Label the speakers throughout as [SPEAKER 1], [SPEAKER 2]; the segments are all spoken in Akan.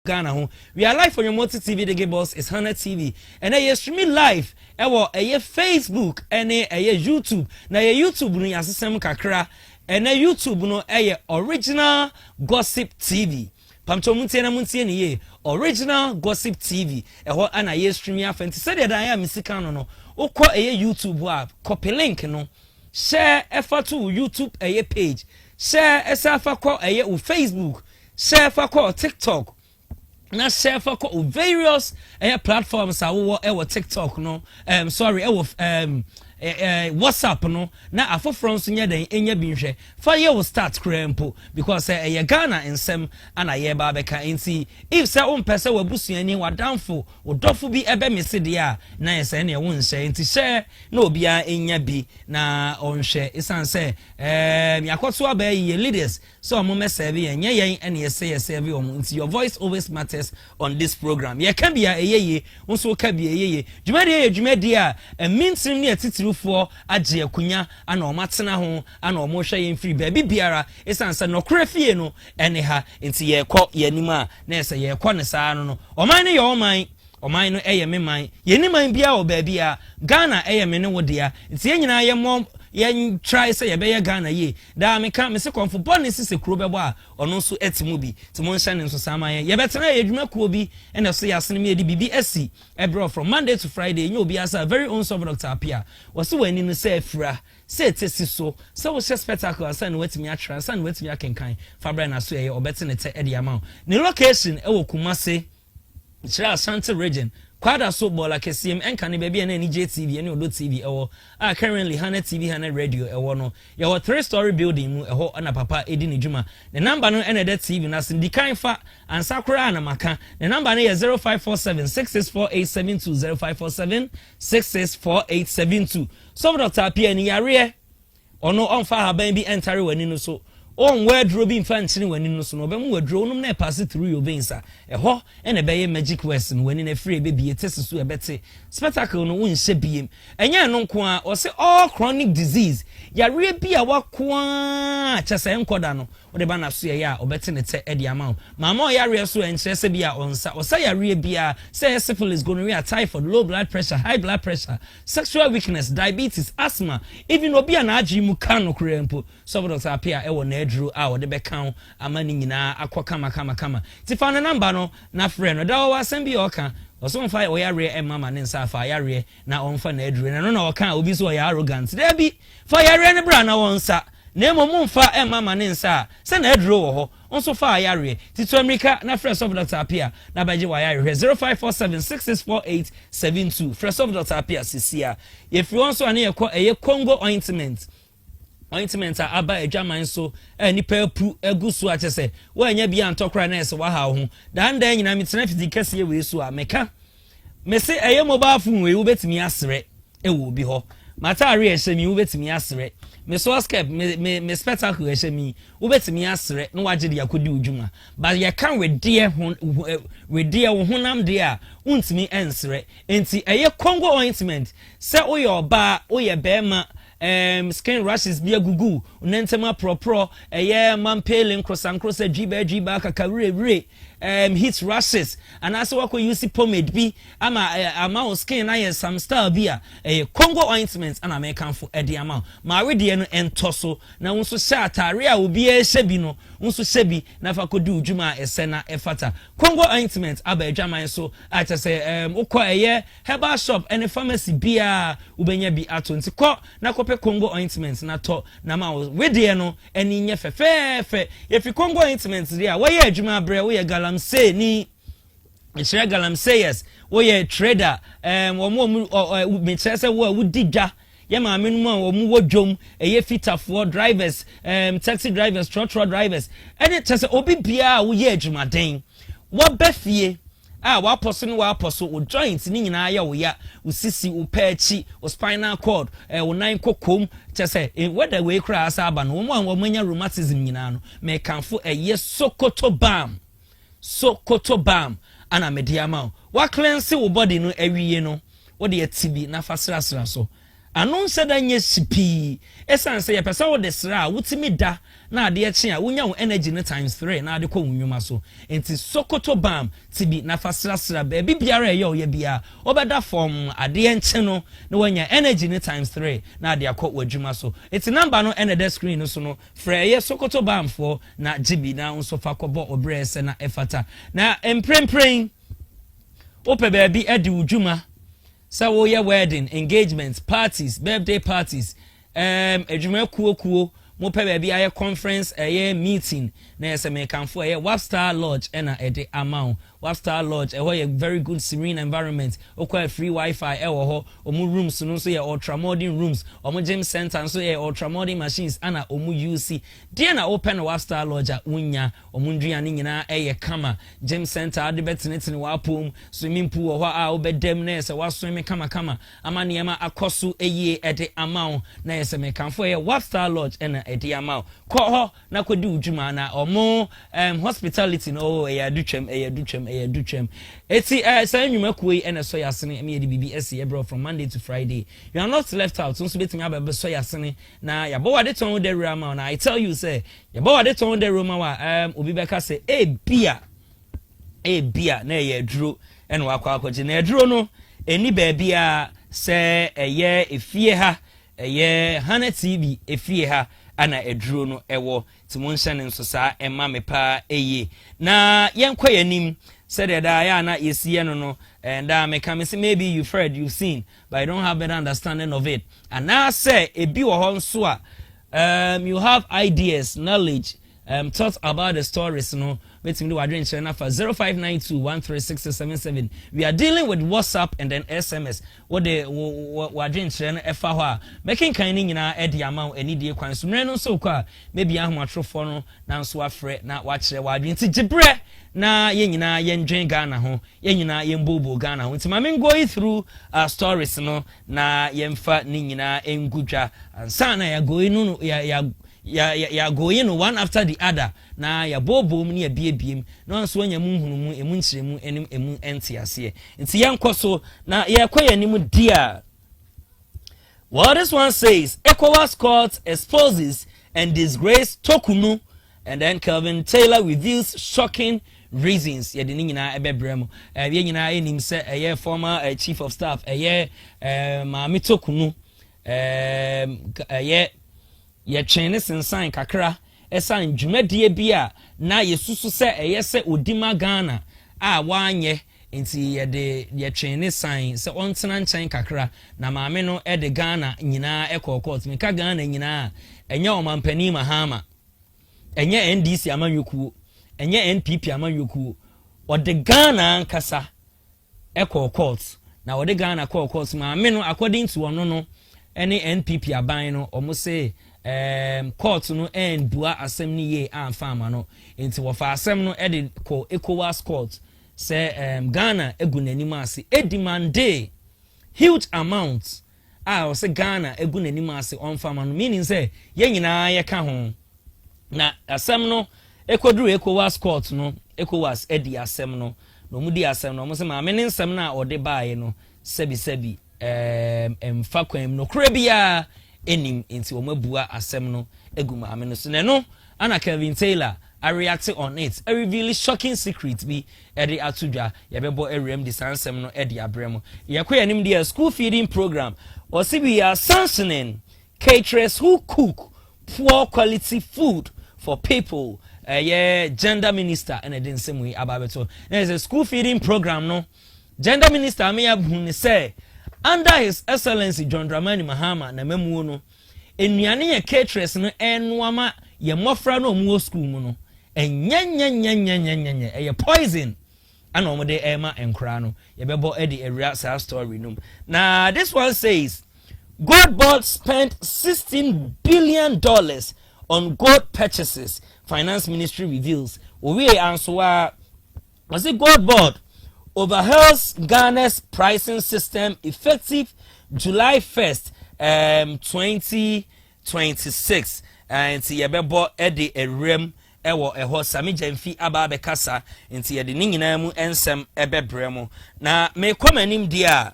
[SPEAKER 1] Ghana ho. We are live on your multi TV. The boss is Hana TV. And I streaming live. Ewo Facebook and YouTube. Na YouTube no yasesem kakra. And YouTube no original gossip TV. Pamcho muntie na muntie ni ye original gossip TV. Eho ana streaming afenti. Said that I am misika no. Ukọ YouTube app. Copy link no. Share effort to YouTube page. Share esafa ko Facebook. Share for call TikTok. Na share for various platforms our TikTok no WhatsApp no na afofro nso nya den enya bi hwe fa ye will start krempo because Ghana ensem ana ye ba beka nti if say on pese wabusuani wadamfo odofo bi ebe mesede a na ye say na won hye nti share na obia enya bi na onhwe isan say yakoto aba ye leaders so mo mesebe yenye yen ene ye say serve om nti your voice always matters on this program ye kan bia eyeye nso ka bia eyeye dwumade a mintim ne atitiri for agye akunya ana omatena ho ana omohwe yen free baby biara esansa no krafie no ene ha nti ye kɔ yanima na ese ye kɔ ne saa no oman ne ye oman no eye meman yeniman bia o baby a Ghana eye me ne wodea nti yenyina ye mom yen try say ye be ye Ghana ye da me kan me se konfo bone sise kuro bebo a ono so etimu bi ti mon hye ne nso sama ye betena ye dwuma kuo bi ene so yasene me di bibi asi ebro from Monday to Friday nyo obi asa very own sub Dr. Apia wose wani no say afra say tesi so wo spectacle asa ne watimi atra asa ne watimi akenkan fabra na so ye obetene te edi amount ne location e wo Kumase Chira Ashanti region Kwada so bola kesiem enka ne baby na ni JTV ene Odo TV ewo currently Hana TV Hana radio ewo no ye wo 3-story building mu eho na papa edi ne dwuma the number no ene that TV na sindikan fa ansakura na maka the number no ye 0547664872 0547664872 so Dr. Apia ni yare ono onfa haban bi entare wani no so on wardrobe bi mfa nchini wani no so no be mu wardrobe no na pass through your veins eho ene be ye magic words no wani na free be bi tesesu ebete spectacle no wonhye biem enye no nko a o se all chronic disease yare bi a wakoa chese enkoda no wo de ba na so ye a obete ne te edi amount mama o yare so enche se bi a onsa o se yare bi a say syphilis gonorrhea typhoid low blood pressure high blood pressure sexual weakness diabetes asthma even obi na agi mu kan no krempo so Dr. Apia e wo na adru a wo de be kan amani nyina akwa kama ti fa na number no na frɛ no da wo asɛm bi o ka oso mfa o yare e mama ne nsa fa yare na onfa na adru na no na o kan obi so o ya arrogant da bi fa yare ne bra na wonsa na emo mfa e mama ne nsa se na adru wo ho onso fa yare ti to America na frɛ so Dr. Apia na baje wa yare 0547664872 frɛ so Dr. Apia sisia if you also ane ye Congo ointment aba ejaman so nipa pu egusu a chese wo anya bia ntokra na ese wa ha ho dan dan nyina metena fiti kase we so a meka me se mobile phone we wo betimi asere wo bi ho matare ehye mi wo betimi asere me so scape me spectacle ehye mi wo betimi asere no waje de yakodi odwuma but ye kan we de wo honam de a untimi ensere enti Congo ointment se oye oba oye bema skin rashes be gugu unentema pro mampele nkrosa jiba kakawire heat rashes and also wako use pomade bi ama skin na some style bia Congo ointment and American for edi ama ma we de no entoso na unso sha atare a obi ehye no unso shebi na fa kodi udwuma esena efata Congo ointment aba adwaman so acha say ukọ herbal shop and pharmacy bia ubenya bi ato nti kọ na kope Congo ointment na to na ma we de no eni nye fefefe if Congo ointment dia we ye adwuma bre we ye galam say ni Israel galam say yes we ye trader me say wo digja ye ma menum a wo wodwom fitafo drivers taxi drivers truck drivers any tese obi bia wo ye adwumaden wo bafie wa poso o joint ni nyina ya wo ya usisi upechi o spinal cord wo nan kokom tese whether we kra asa aba no wo manya rheumatism nyina no me kanfo Sokoto bam ana mediama wa cleanse wo body no awiye no wo de atibi na fasrasra so anon se da nye sipi esan se ye pesa wo de sra wutimi da na ade eche a wonya wo energy ne times 3 na ade ko nwuma so enti sokoto bam tibi na fasra ba bibiara ye o ye bia obeda form ade enche no na wonya energy ne times 3 na ade akọ wadwuma so enti number no ene the screen no so no frɛ ye sokoto bam for na gibi na nso fa kɔbɔ obre se na efata na emprempren ope ba bi ade wudwuma sa wo ye wedding engagements parties birthday parties edwuma kuo mo pe ba bi aye conference aye meeting na yesa me kanfo aye Wapstar Lodge na ede amount Wapstar Lodge a very good serene environment okwa free wifi ho omu rooms no so ye ultra modern rooms omu gym center so ye ultra modern machines ana omu UC dia na open Wapstar Lodge unya omu nduane nyina kama gym center ade betenetene wa pom swimming pool ho a obedem na yesa wa swim kama ama niema akoso ede amount na yesa me kanfo ye Wapstar Lodge na ede amount ko ho na kodi udwuma na omo hospitality no duchem eti say nwuma kuyi ene so yasene me yedi BBS ye bro from Monday to Friday you are not left out so betimi abebe so yasene na yabo wade ton de rama na I tell you say yabo wade ton de roma wa obi beka say bia na ye duro ene wakwa akwaje na duro no eni ba bia say eye efie ha eye hana TV efie ha ana eduro no ewo timonhye ne nso saa ema mepa eye na yenkwa yanim said da ya na yesiye no and me come say maybe you've heard you've seen but I don't have better understanding of it and now say ebi wo ho nso a you have ideas knowledge thoughts about the stories no wetin do wadren share na for 0592136677 we are dealing with WhatsApp and then SMS what the wadren share na efa ho a making kan ni nyina e de amount eni de kwan so no so kwa maybe ahomatrofo no na nso afre na wa kire wadren ti gibre na ye nyina ye ndwen Ghana ho ye nyina ye mbobo Ghana ho nti ma me going through stories no na ye mfa ni nyina engudwa ansa na ya going no ya going one after the other na ya bobo mu ne ya biebiem na nso anya mu hunu mu emu nkyeremu enim emu ente ase nti yankoso na ya kwaya ni mu dia. What this one says, ECOWAS court exposes and disgrace Tokunu, and then Kelvin Taylor reveals shocking reasons. Ye de nyina ebebrem ye nyina enim se eye former chief of staff eye Maami Tokunu ye twene sensan kakra esan dwumadie bia na yesusu se eye se odima Ghana a wanye nti ye twene san se ontena nchen kakra na maame no de Ghana nyina ekokot meka Ghana nyina enye omampani mahama enye NDC amanyokuo enye NPP amanyokuo ode Ghana nkasa ekokot na ode Ghana kokot maame no according to ono no ene NPP aban no omo se court no and bua asem ni ye amfama no nti wo fa asem no e de ko ECOWAS court say Ghana egu nanim ase e demand huge amounts o say Ghana egu nanim ase on farmer no meaning say ye nyina ye ka ho na asem no ekoduru ECOWAS court no ECOWAS e di asem no no mu di asem no mo say ma me ne nsem na ode baaye no sebi emfa kwam no kura bia enim nti omabua asem no egu ma me no so no ana Kelvin Taylor I reacted on it. A really shocking secret be Eddie Atudra, Yabebo Erem, the Sansem no Eddie Abremo. Yakoyanim the school feeding program. Or see we are sanctioning caterers who cook poor quality food for people. Gender minister and I didn't say we about it. There's a school feeding program, no. Gender minister may have say under His Excellency John Dramani Mahama na memuno. Enuane caterers no enwama ye mofra no mu school mu no. Enya poison and omode ema enkra no ye bebo e the area sa story no na this one says gold board spent $16 billion on gold purchases finance ministry reveals we answer was it gold board overhauls Ghana's pricing system effective July 1st 2026 and ye bebo e the area ewo eho sami jamfi aba be kasa nti ye de nyina mu ensem ebebremu na me komanim dia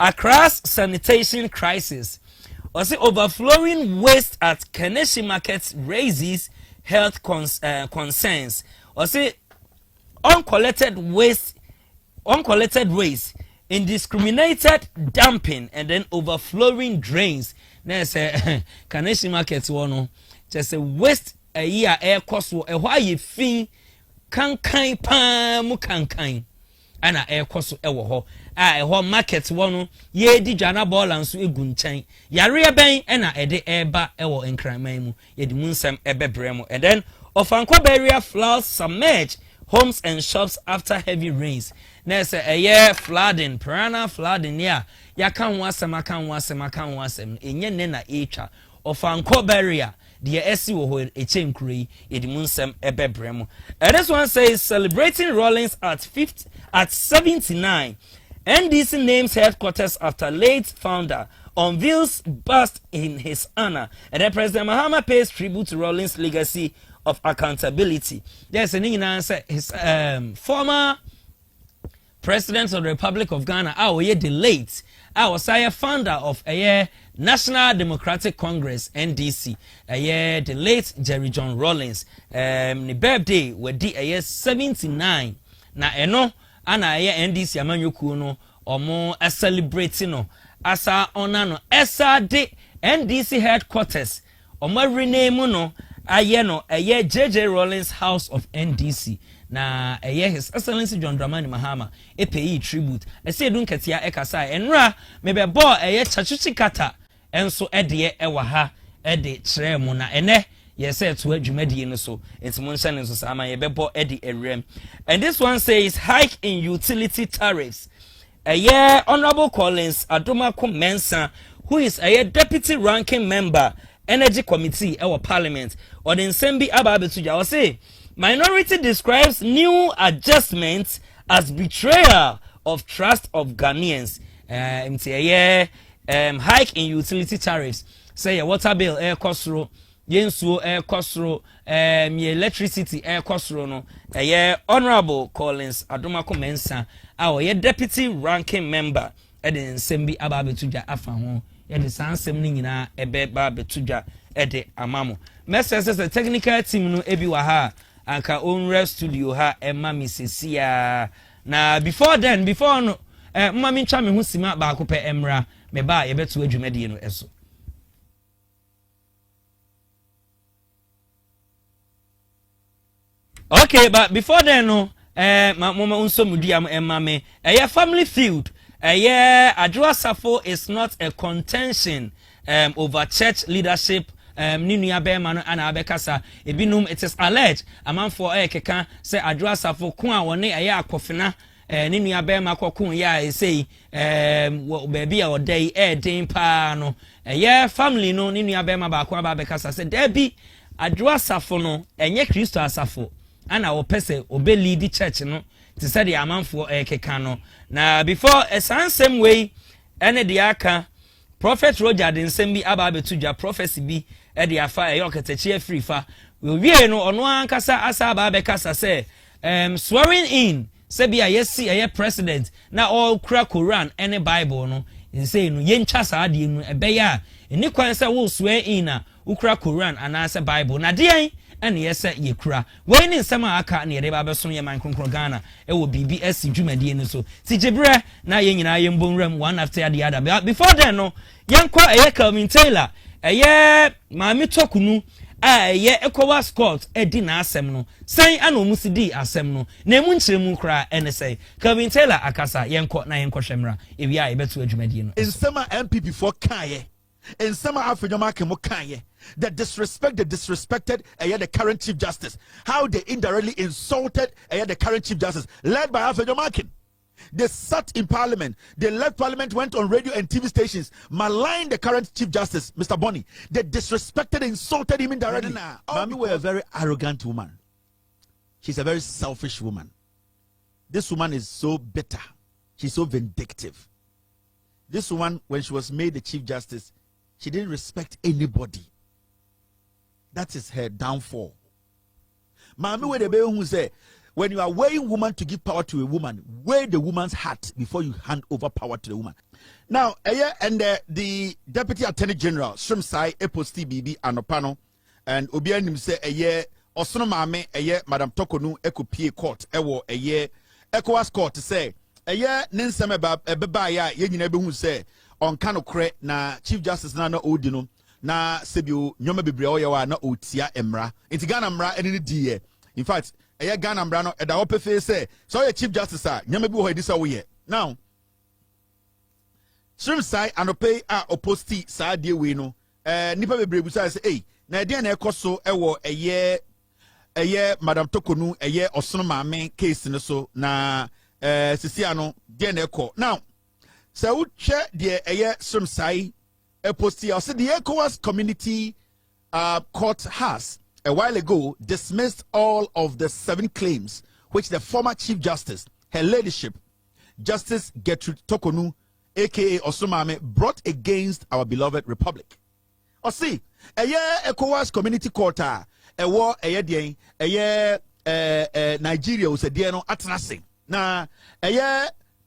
[SPEAKER 1] Accra's sanitation crisis. Also, overflowing waste at Keneshi Market raises health concerns. Also, uncollected waste, indiscriminated dumping, and then overflowing drains. There's a Keneshi Market one. Just a waste a year air cost. Why you fee kankai pa mu kankai. Ana ɛkɔ so ɛwɔ hɔ a ɛhɔ market wɔ no ye di dwana ball nso egu nkyɛn yare bɛn ɛna ɛde ɛba ɛwɔ nkraman mu ye di mu nsɛm ɛbɛbrɛ mu and then Ofankwa area floods submerge homes and shops after heavy rains na ɛsɛ ɛyɛ flooding perennial flooding ya yaka ho asɛm enye ne na etwa Ofankwa area the esi wo ho eche nkure yi ye di mu nsɛm ɛbɛbrɛ mu and this one says celebrating Rawlings at 79, NDC names headquarters after late founder unveils bust in his honor. And then President Mahama pays tribute to Rawlings' legacy of accountability. There's an answer. His former President of the Republic of Ghana, the late, was a founder of a National Democratic Congress (NDC). The late Jerry John Rawlings. The birthday would be 79. Na eno ana ye NDC amanyoku no omo celebrating no asa ona no esa de NDC headquarters omo rename no aye JJ Rawlings House of NDC na His Excellency John Dramani Mahama pay tribute say dun ketia ekasa enra mebe bo chachuchi kata enso ede ewa ha ede kire mu na ene yes, to adwumadi no so it's munsan nso sama ye bebo edi erem and this one says hike in utility tariffs Honorable Collins Adomako Mensa, who is a deputy ranking member energy committee our parliament or the Nsembi Ababetuja will say minority describes new adjustments as betrayal of trust of Ghanaians. Hike in utility tariffs say a water bill air cost yensuo kosro electricity kosro no Honorable Collins Adomako Mensa ye deputy ranking member the Nsembi Ababetuja afa ho the sansem ni nyina ba betuja de amamo message the technical team no ebi wa ha anka onre studio ha emma misisia na before no mma mi twa me ho sima ba ko pe emra me ba ye betu adwumadi no eso. Okay, but before then, no, mama unso mudiam emame. Family feud. Adwa Safo is not a contention over church leadership. Ninu ya be mano ana abekasa. Ebinum it is alleged. Aman for keka say Adwa Safo kun awone akofina. Ninu ya be makokun ya say baby a odai den pa no. Family no ninu ya be ma ba ko abekasa say debi Adwa Safo no enye Kristo asafo. Ana opese obe lead church no to say the amanfo keka no na before a same way ene de aka prophet Roger de nsem bi aba betuja prophecy bi e de afa yoketechi free fa we wie no ono ankasa asa aba bekasa say swearing in say bia yes president na all kura Quran ene Bible no say no yencha sa de no ebeya eni kwan say wo swear in na ukura Quran anase Bible na de and yes ye kura when in some aka na yede ba beso ye man konkro Ghana e wo BBS dwumadi no so ti jebre na ye nyina ye mbonram one after the other before then no yenkwa Calvin Taylor maami tokunu ECOWAS court edi na asem no san ana omusidi asem no na emu nkyeremu kura ene say Calvin Taylor akasa yenkwa na yenkwa hwemra ewia ye beto adwumadi no
[SPEAKER 2] nsema MP before kaye nsema afenjoma kemo kaye the disrespected the current Chief Justice, how they indirectly insulted the current Chief Justice, led by Afenyo Makin. They sat in Parliament, they left Parliament, went on radio and TV stations, maligned the current Chief Justice, Mr. Boni. They disrespected and insulted him indirectly. Mami were a very arrogant woman. She's a very selfish woman. This woman is so bitter. She's so vindictive. This woman, when she was made the Chief Justice, she didn't respect anybody. That is her downfall. Mami we the baby who say, when you are weighing woman to give power to a woman, weigh the woman's heart before you hand over power to the woman. Now, and the Deputy Attorney General, Shrimsai, Eposti Bibi, Anopano, and Obianim say Osono Mame, Madam Tokonu, Ekopie Court, ECOWAS Court, say, Ninsame Bebaya, Yenebu, who say, on Kanokre, na Chief Justice Nana Odino, na Sebu, Nyoma Bibrioya, na Utia Emra, Intigana Mra, and in the in fact, Ghana Mbrano, and the Ope face say, so Chief Justice, Nyamabu, this away. Now, Shrimsai Anope a opposti sa die we no nipa bebre say hey na de na ekoso ewo Madam Tokonu Osono Maame case no so na sisia no de na ekọ now so wo che de Shrimsai opposti o say the ECOWAS community court has a while ago dismissed all of the 7 claims which the former Chief Justice, her ladyship Justice Gertrude Tokonu aka Osumame brought against our beloved republic. Or see, ECOWAS community court war Nigeria was a diano atrasing. Na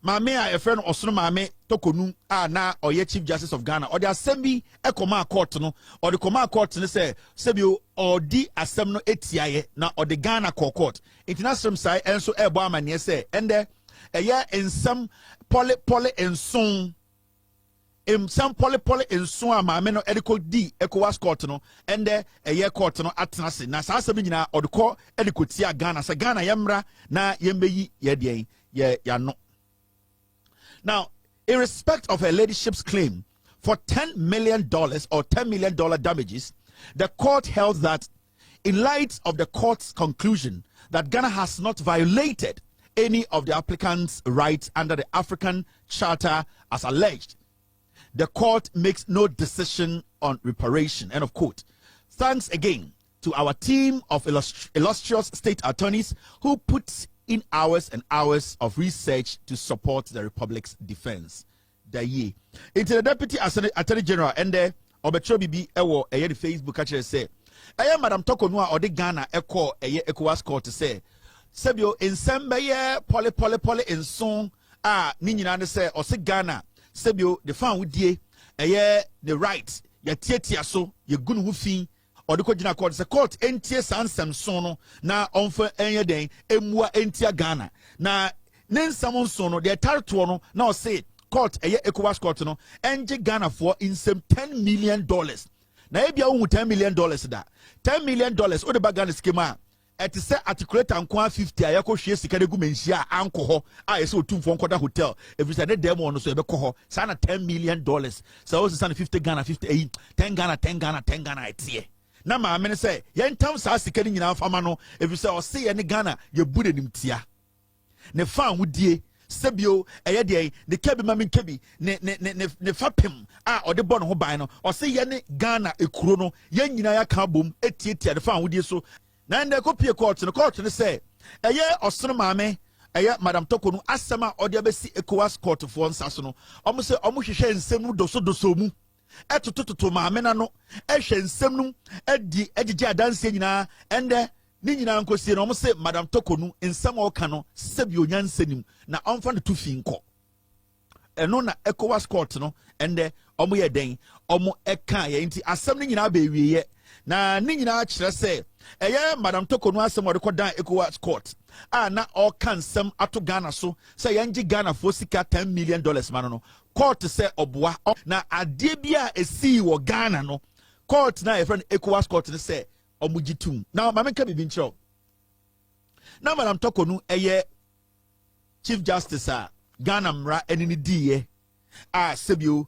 [SPEAKER 2] mame a friend Osumame Tokonu na or Chief Justice of Ghana or the assembly Ekoma court no or the Koma court say sebio or the assembly etiaye na or the Ghana court. International side and so man say and there in some poly and soon in some poly and soon ameno edico D ECOWAS court no and there a year court no atnasi na sa sabina or the court edicotia Ghana sa Ghana yamra na yembeyi ya no. Now, in respect of her ladyship's claim for $10 million or $10 million damages, the court held that in light of the court's conclusion that Ghana has not violated any of the applicant's rights under the African Charter as alleged, the court makes no decision on reparation. End of quote. Thanks again to our team of illustrious state attorneys who put in hours and hours of research to support the Republic's defense. Into the Deputy Attorney General and the Obetro Bibi Ewo the Facebook actually say, Madam Tokonua or the Ghana Echo ECOWAS court to say, Sebio in Sembeye poly in song Ninina say or say Ghana Sebio the fan with ye the rights ya tietia so ye gun wufi or the court the court entie sansem sono na onfa enye den emua entia Ghana na nensamon sono the territory no now say court ECOWAS court no enje Ghana for in some $10 million na ebia $10 million da $10 million o de Ghana schema et say articulate and 50 ayako hwe sika de gumenhia anko ho a yese otumfo nkoda hotel every say dem on so ebekọ ho sana $10 million so o sana 50 Ghana 50 10 Ghana etie na ma amene say yentam sa sika ni nyina fama no every say o say ye ne Ghana ye bude nim tia ne fa wudie sebio de ne kebi ma men kebi ne fapem a ode bɔ no ho ban no o say ye ne Ghana ekuro no ye nyina ya ka bom etietia de fa wudie so na nde kopie court no say Osono Maame Madam Tokonu asema ode abesi ECOWAS court for nsaso no omo say omo hwehwe nsem no doso mu etototo maame na no ehwe nsem no edi egige adanse nyina ende ni nyina nkosie no omo say Madam Tokonu nsem oka no sebi onyansenim na omfa no tufi nko eno na ECOWAS court no ende omo ye den omo eka ye nti asem ni nyina ba ewiye na ni nyina kire say Madam Tokonu asem ode kodan ECOWAS court na all can some ato Ghana so say yanji Ghana for sika $10 million man no court say oboa na ade bia esi wo Ghana no court na friend ECOWAS court say omugitum now mama ka bibi nchiro na Madam Tokonu Chief Justice Ghana mra enini diye sebio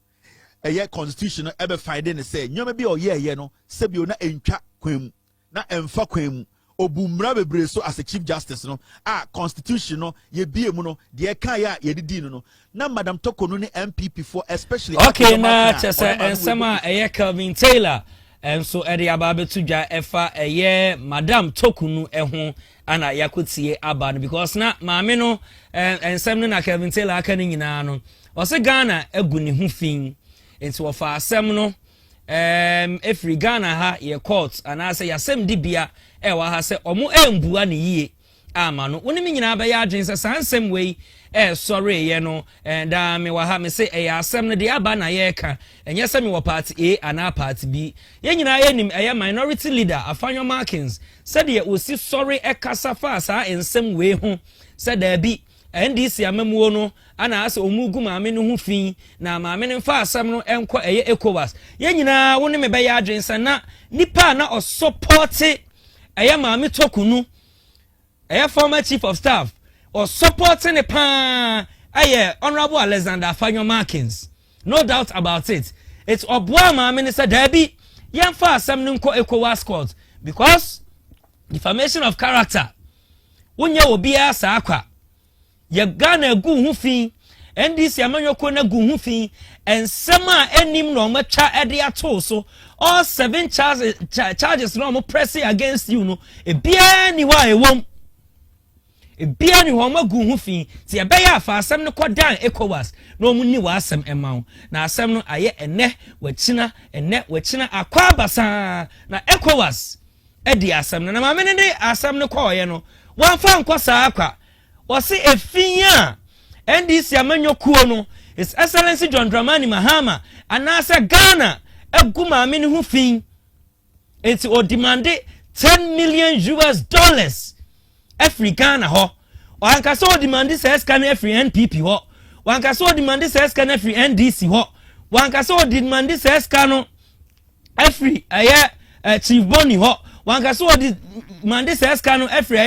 [SPEAKER 2] constitution ebe fide ne say nyoma bi oyeye no sebio na entwa kwam na emfa kwam obumra bebre so as a Chief Justice no constitution no ye bie mu no de kan ya ye didi no na Madam Tokonu ne MPP for especially
[SPEAKER 1] okay na chese ensema Calvin Taylor so ede ababetu dwa efa Madam Tokonu ho ana yakotie aba no because na maame no ensem no na Calvin Taylor aka ni nyina no o se Ghana egu ne hu fin enti wo fa asem no every Ghana ha ye court and I say yasem dibia wa ha say omo embua ne yie amano woni me nyina ba ya adwen se sansem wei sorry ye no and me wa ha me say asem no de aba na ye ka enye se me wo party A ana party B ye nyina ye nim minority leader Afanyo Markins said ye osi sorry kasa fa sa ensem wei ho said there be NDC amamuo no ana ase omugu maame no hu fin na maame no fa asem no enko ECOWAS ye nyina woni me ba ya adwen se na nipa na o support maame tokunu former chief of staff or supporting the pan Honorable Alexander Afanyo Markins. No doubt about it. It's Obuama Minister Debbie Yamfa Assembly Nko ECOWAS court because defamation of character. Unya obia sakwa. Ye Ghana gu hufi NDC amanyoko na gu hufi and sema enim no matcha ede ato so all 7 charges no mo pressing against you no e bia ni wa e wom bia ni ho magu hu fi ti e be ya fa asem ne kodan ECOWAS no mu ni wa asem emawo na asem no aye ene wachina akwa basa na ECOWAS edi asem na ma me ne asem ne koye no wan fa nkosa akwa wo se efia NDC amanyokuo no His Excellency John Dramani Mahama anasa Ghana eguma me ne hu fi enti o demande $10 million every Ghana ho wanka so demand says can every NPP ho wanka so demand says can every NDC ho wanka so demand says can every Chief Boni ho wanka so demand says can every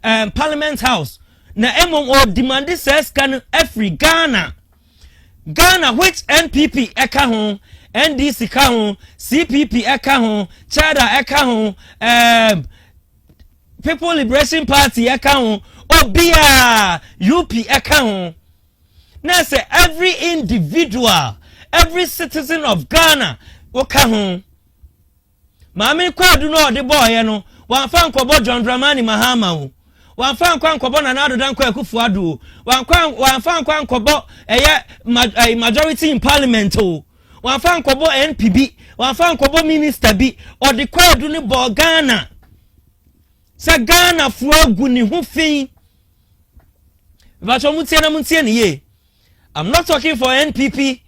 [SPEAKER 1] Parliament House na emom o demand says can every Ghana which NPP eka ho NDC ka ho CPP eka ho Chada eka ho People Liberation Party account Obia UP account. Now say every individual, every citizen of Ghana account. Mami kwa do no the boy no. Wan fan kobo John Dramani Mahama o. Wan fan kwan kobo na nado dan kwa Akufo-Addo. Wan fan kwan kobo majority in parliament o. Wan fan kobo NPB. Wan fan kobo minister bi. Or the kwa do ni bo Ghana. Sa Ghana fuagu ni hu fi muntie ni ye. I'm not talking for NPP,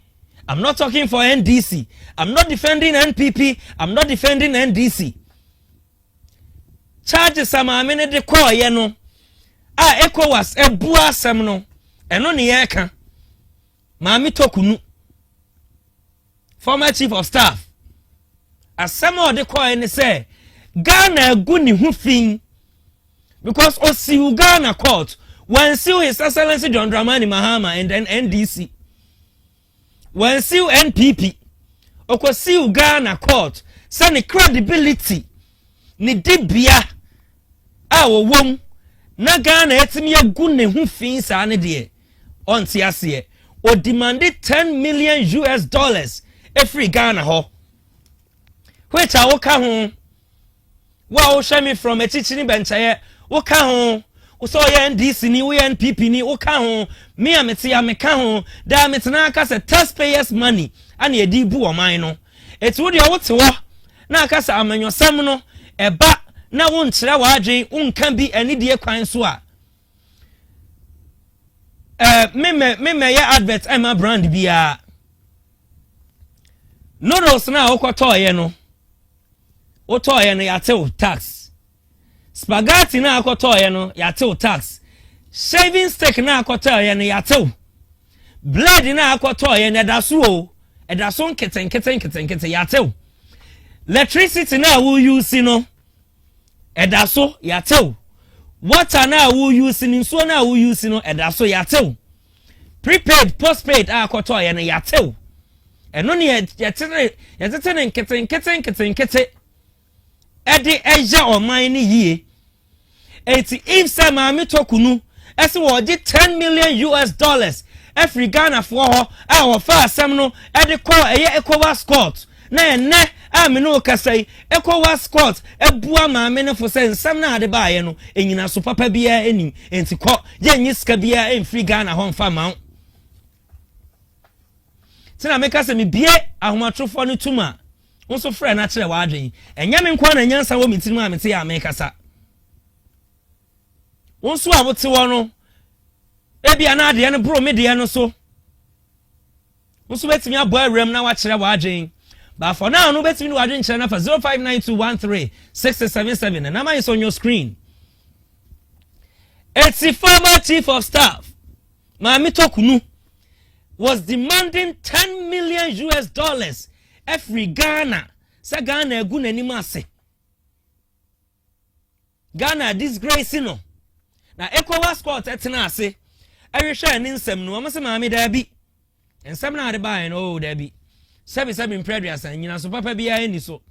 [SPEAKER 1] I'm not talking for NDC, I'm not defending NPP, I'm not defending NDC. Charges sama amene de call ye no ECOWAS ebua asem no eno ne ye ka maami tokunu former chief of staff asem o de call ni say Ghana gu ni hu fin because o Ghana court when see His Excellency John Dramani Mahama and then NDC when see NPP o see Ghana court say ni credibility ni dibia wo wom na Ghana etimi agu ne hu fin sa ne de on ti ase o demanded $10 million every Ghana ho which I woka ho wow show me from a teaching bench wo ka ho wo so ye NDC ni wo NPP ni wo ka ho me amete ya me ka ho da metena aka se taxpayers money ana e di bu o man no eti wo de wo te wo na aka se amanyosam no eba na wo nkyere wa adwen unka bi ani de kwan so a me ya advert my brand bia noodles na wo kwato ye no woto ye no yatew tax spaghetti na akoto ye no yatew tax shaving stick na akoto ye no yatew blade na akoto ye no edaso nketen yatew electricity na wo use no edaso yatew water na wo use ni so na wo use no edaso yatew prepaid postpaid akoto ye no yatew eno ne yetete nketen edi eja oman ni yie eti if say maami tokunu esi wo di $10 million every Ghana for ho a wo fa asem no edi call ECOWAS court na enne me no kasai ECOWAS court ebua maami ne for say nsam na ade baaye no enyina so papa bia eni enti ko ye nyiska bia enfri Ghana ho mfa ma tina meka se me bie ahomatrofo no tuma unso frɛ na kyerɛ wadwen enya me nkwa na nyansa wo mitim a mete ya me kasa won so a wote wo no e bia na ade no bro me de no so won so betimi abo awram na wa kire wa adwen but for now no betimi wa adwen kire na fa 0592136677 and number is on your screen. It's the former chief of staff Maami Tokunu was demanding $10 million every Ghana. Sa Ghana egu n'anim ase. Ghana disgrace no. Na ECOWAS court etena ase. Ehwehwe ani nsem no, amase maami da bi. Nsem na ade ba no da bi. Sebi impredia san nyina so papa bia ani so.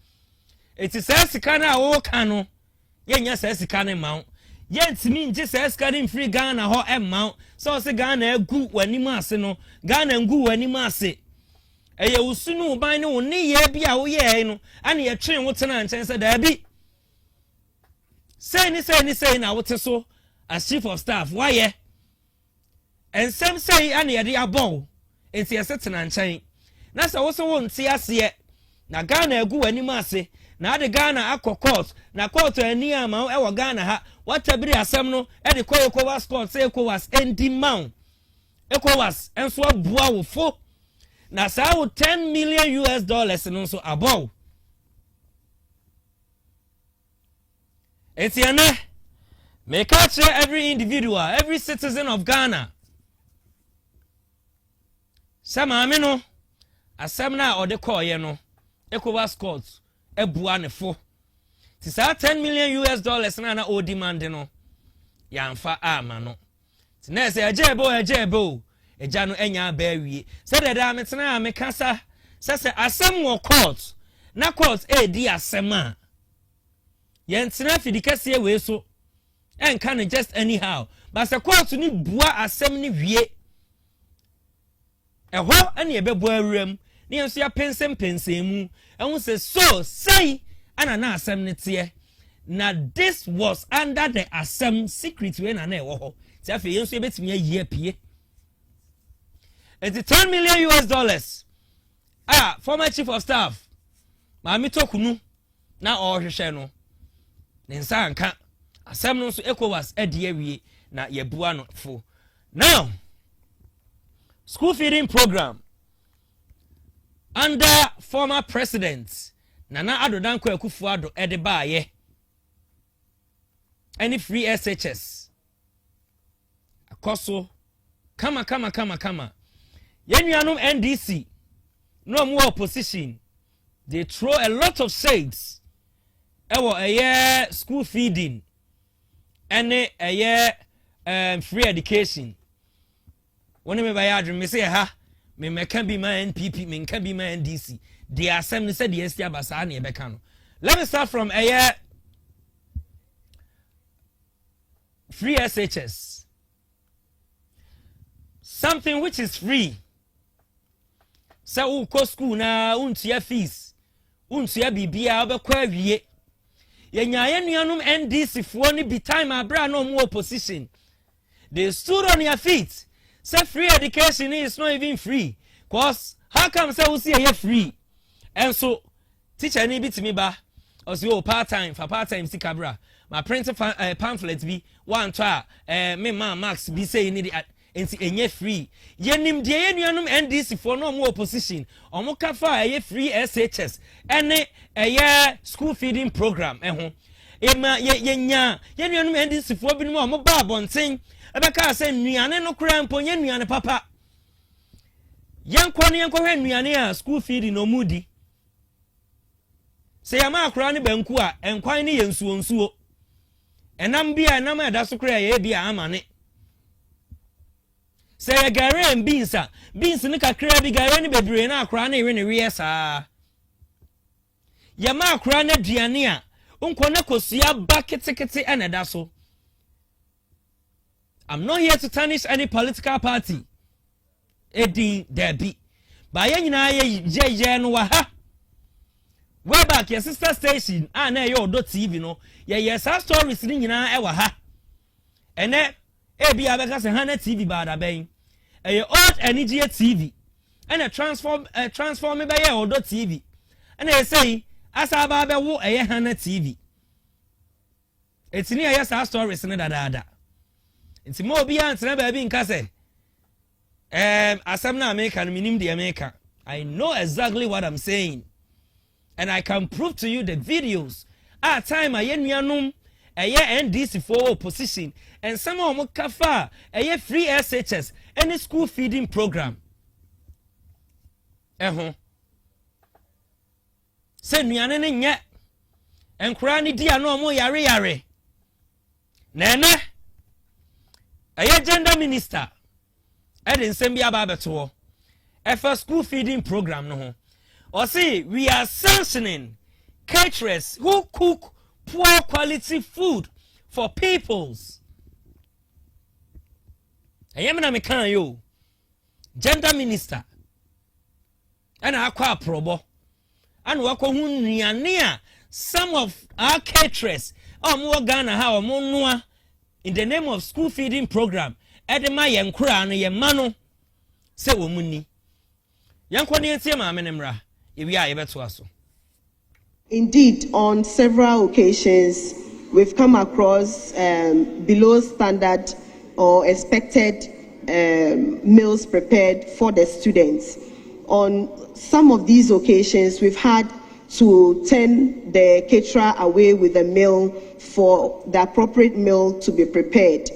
[SPEAKER 1] Eti se sika na wo ka no. Yenya se sika ne mawo. Yentimi nje se sika ne free Ghana ho emmawo. So se Ghana egu wani ase no. Ghana ngu wani ase. Eye usunu ban ne wo ne ye bia wo ye no. Ane ye twen wo tena nchen se da bi. Say na wote so as chief of staff why ye and some say ane ye de abon enti ye setena nchen na sa wo so wo nti ase na Ghana egu anim ase na ade Ghana akọ na court ani ama e wo Ghana ha watabiri asem no e de ECOWAS court say ECOWAS endi man ECOWAS enso abua wo fo na sa wo $10 million no so abon. Etienne, may capture every individual, every citizen of Ghana. Some amino, a seminar or the call, no, ECOWAS courts, a buane fo. Tis $10 million na o demand no. Yamfa amano. Tinese a jebo, a jano enya berry. Said that I'm a me casa, says a some more court, na court a dear sema. Yentina fidi kese we so and can just anyhow but the court ni bua asem ni wie eho ane ye bebo awram ni enso ya pensem mu ehun say ana na asem ni tie na this was under the asem secret we na ewo ho ti afi yenso ye betimi ayi apie it's $10 million former chief of staff Maami Tokunu na ohwehwe no Nensa anka asem no so ECOWAS edi awie na yebua no fo. Now school feeding program under former president Nana Addo Dankwa Akufo-Addo ede baaye any free SHS akoso kama yenuanom NDC no more opposition they throw a lot of shades ewo school feeding ene free education woni me buy adwin me say ha me can be my NPP me can be my NDC the assembly said the ST abasa na e beka no. Let me start from free SHS, something which is free. So go school na untua fees untua bibia obekwa awie Yenyaye nuanum NDC fo ni be time abra no more opposition. They stood on their feet. Say free education is not even free. Cause how come say we see here free? And so teacher ni bit me ba. Or say oh part time si kabra. My print pamphlet be one try me man Max be say need enti enye free. Yenim de yenuanum NDC for no more opposition. Omo ka fa free SHS. Ene school feeding program ehho. Ema yenya yenuanum NDC for bi no omo ba bonten. Ebeka say nuane no kra mpo yenuane papa. Yankwa ne yankwa nuane a school feeding no mudi. Say ama akra ne banku a enkwan ne yensuo. Enam bia enam eda so kra ye bia amane. Say gare and beans ne kakra bi gare ne bebre na akra na ere ne wie saa. Yama akra na duane a unko na kosua ba ketekete eneda so. I'm not here to tarnish any political party. Edi debi. Ba ye nyina ye no wa ha. Way back your sister station na ye odo TV no. Ye sa stories ni nyina e wa ha. Ene ebi abeka se hana TV ba da ben. Old energy TV. And a transform by ye odo TV. And they say as aba be wo hana TV. It's near yes our stories in da. nti mo obi antena ba bi nka se asam na America no minim the America. I know exactly what I'm saying, and I can prove to you the videos at time aye nuanom NDC for opposition and some of them kafa free SHS any school feeding program se nuane ne nye enkura ni dia no mo yare nene gender minister edin sembi ababeto a school feeding program no ho or see we are sanctioning caterers who cook poor quality food for peoples. Ayamina me kan yo gender minister ana akwa probo and wako hu nuane some of our caterers mo Ghana ha o mo noa in the name of school feeding program edema yenkura no ye mano se wo munni yanko ne tie ma menemra ewi a yebeto aso.
[SPEAKER 3] Indeed, on several occasions, we've come across below standard or expected meals prepared for the students. On some of these occasions, we've had to turn the caterer away with a meal for the appropriate meal to be prepared.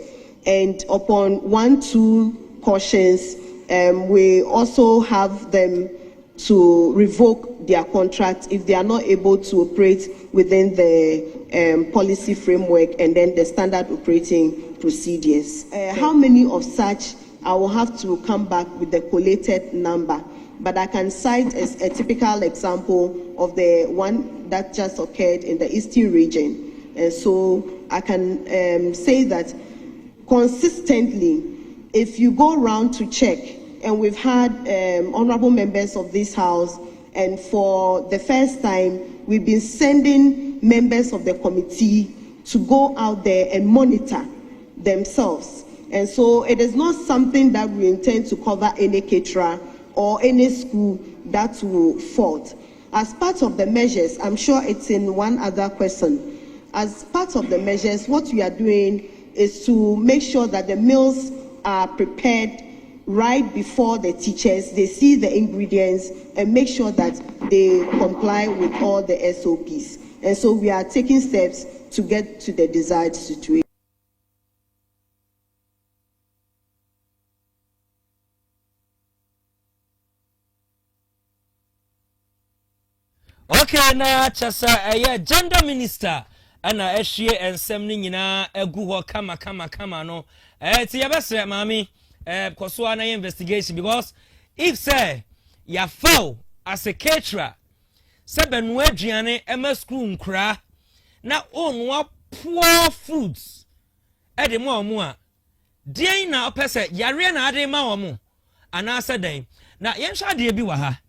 [SPEAKER 3] And upon 1-2 cautions, we also have them to revoke their contract if they are not able to operate within the policy framework and then the standard operating procedures. How many of such, I will have to come back with the collated number, but I can cite as a typical example of the one that just occurred in the Eastern region. And so I can say that consistently, if you go around to check, and we've had honorable members of this house, and for the first time, we've been sending members of the committee to go out there and monitor themselves. And so it is not something that we intend to cover any caterer or any school that will fault. As part of the measures, I'm sure it's in one other question, as part of the measures, what we are doing is to make sure that the meals are prepared right before the teachers, they see the ingredients and make sure that they comply with all the SOPs. And so we are taking steps to get to the desired situation.
[SPEAKER 1] Okay, na chasa gender minister ana ehye ensem ni nyina egu ho kama no ti yabesre mami koso ana investigation, because if say ya fail as a caterer sebenu aduane ema school nkra na onwa poor foods de mo omo a den na opese yare na ade ma omo ana ase den na yenhwa de bi wa ha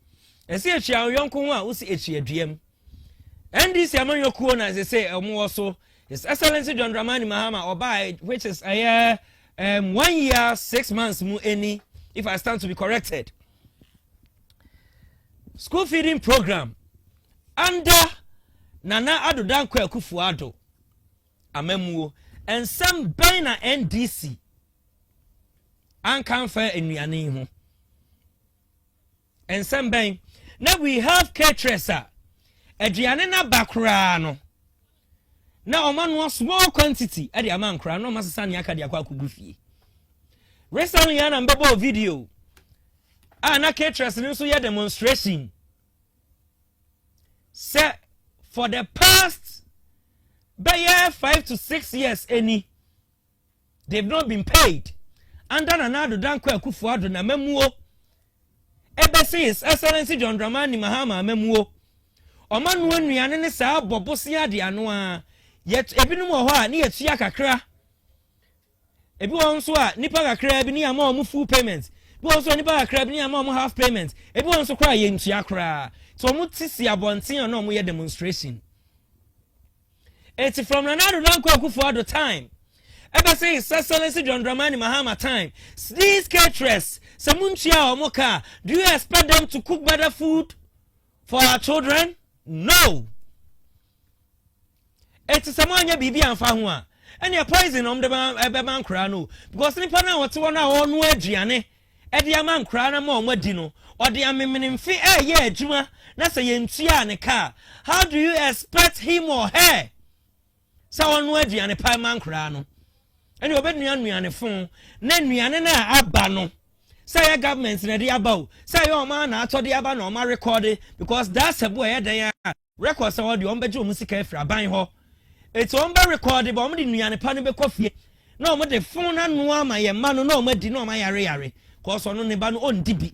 [SPEAKER 1] ese echi ayonko ho a usi echi aduam NDC amanyokuo na say omo also His Excellency John Dramani Mahama Obai, which is 1 year 6 months mu any, if I stand to be corrected. School feeding program under Nana Ado Danko Akufo-Addo Amemu and some Bena NDC and Canfer Enuane ho. And some Bain. Now we have caterers aduane na bakra no. Now man want small quantity at the man cry no masasa ni aka de akwa kugu. Recently an mbebo video. Na caterers ni so ye demonstration. Say for the past 5 to 6 years any they've not been paid. And then another Danko Akufo-Addo na memuo. Ebe says Excellency John Dramani Mahama memuo. Oman won nuane ne saa bobosi ade ano a yet ebinum ho a ne yetua kakra. Ebi won so a nipa kakra bi ne ama omu full payment. Bi won so nipa kakra bi ne ama omu half payment. Ebi won so kra ye ntua kra. So omu tisi abonten na omu ye demonstration. It's from Nana Danko Akufo-Addo time. Ebe say Excellency John Dramani Mahama time. These caterers, samunchia omoka, do you expect them to cook better food for our children? No. It's someone ya bibi anfa ho a. and your poison on the man crano because nipa na what one hour no aduane e de man crana mo wadi no or the amemnim fi yeah adwuma na say yentua ne car how do you expect him or her say one aduane pa man crano and you obedua nuane fon na nuane na aba no say your government na dey about say your man na atode aba na o ma record because that's a boy dan record say what the on beje o musika afra ban ho it's on be record but o de nuane pa no be kofie na o de fon na no ama ye ma no na o ma di na o ma yare cause ono ne ba no on di bi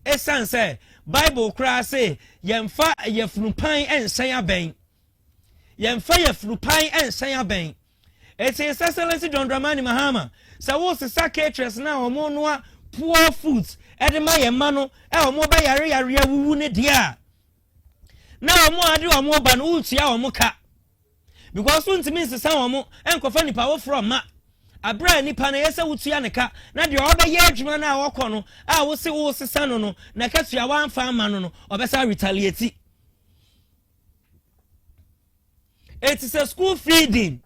[SPEAKER 1] esan say bible kra say yemfa yefrupan ensan aben yemfa yefrupan ensan aben it is excellency John Dramani Mahama say wo se sacratress na omo no poor foods edema ye ma no omo ba yare awuwu ne dia na omo ade omo ba no utia omo ka because untimi nsesa omo enkofa nipa wo from ma abra nipa na yesa utia ne ka na de obaye adwuma na awokọ no a wo se wo sesa no na katua wa amfa ama no obesa retaliate. It is a school feeding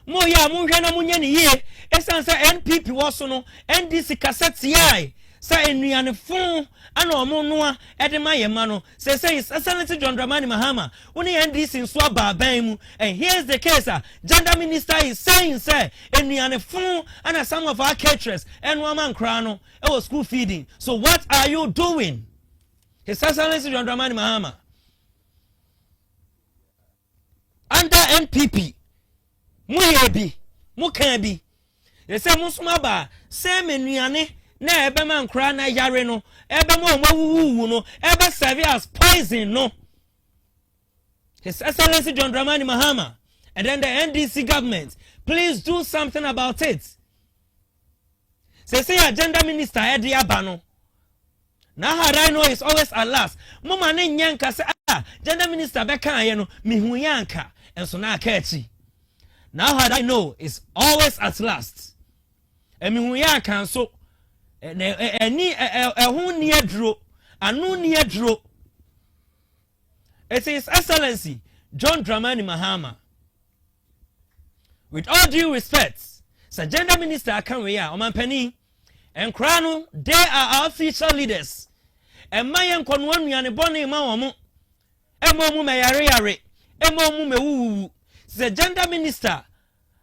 [SPEAKER 1] mo ya mo hwe na mo nya ne ye esansa NPP wo so no NDC cassette yai sa enuane fon ana omo noa edema ye ma no say Senator John Dramani Mahama woni NDC nso aba ban mu and here's the case gender minister is saying say enuane fon ana some of our caterers and woman kra no e was school feeding. So what are you doing? His Excellency John Dramani Mahama under NPP mu ye bi mu kan bi they say musuma ba say menuane na ebe man kra na yare no ebe mo mawuwu no ebe serve as poison no. His Excellency John Dramani Mahama and then the NDC government, please do something about it. Say agenda minister Eddie Abano. Now how I know is always at last. Mama ne nyanka say agenda minister beka ye no mihu yanka and so na kechi. Now how I know is always at last. And mihu yanka so any who near draw and no near draw. It is Excellency John Dramani Mahama. With all due respect, Sir Gender Minister Kanweya Omanpeni and Krano, they are our future leaders. And Mayan Konwan and Bonnie Mawamu, Emomu Mayare, Emomu Mewu, Sir Gender Minister,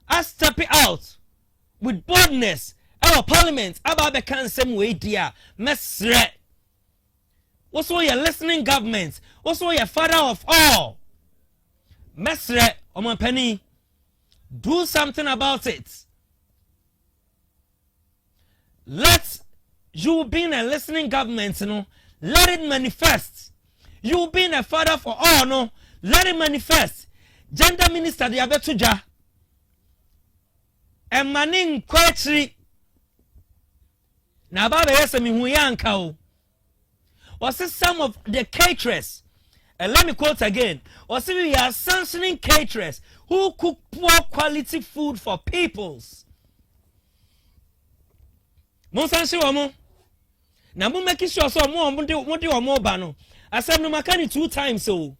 [SPEAKER 1] I step it out with boldness. Our parliament, about the same way, dear, Mesre. Also, your listening government, also your father of all. Mesre, Omanpeni, do something about it. Let you being a listening government, you know, let it manifest. You being a father for all, no, let it manifest. Gender Minister, the Abetuja, and Maning Kwetri. Now, Baba Yesemi Huyanka was some of the caterers, and let me quote again, was we are sanctioning caterers who cook poor quality food for peoples. Monsanshi Wamo. Now, make sure so more or more bano. I said no makani 2 times so.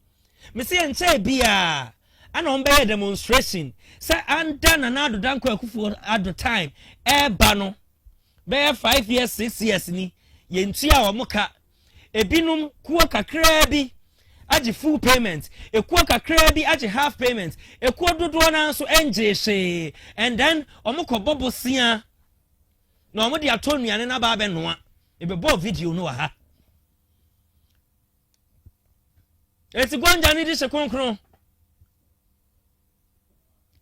[SPEAKER 1] Missy and say beer. And on bear demonstration. Say and done another danko at the time. Bano. Bear 5 years, 6 years ni. Yentia or moka. Ebinum kuo kakra bi age full payment, e kuo kakra bi age half payment, e kuo dodo na so enje hye, and then omukọ bobo sia na omo de atonuane na ba be noa e be bo video no ha eti gwanja ni di se konkron.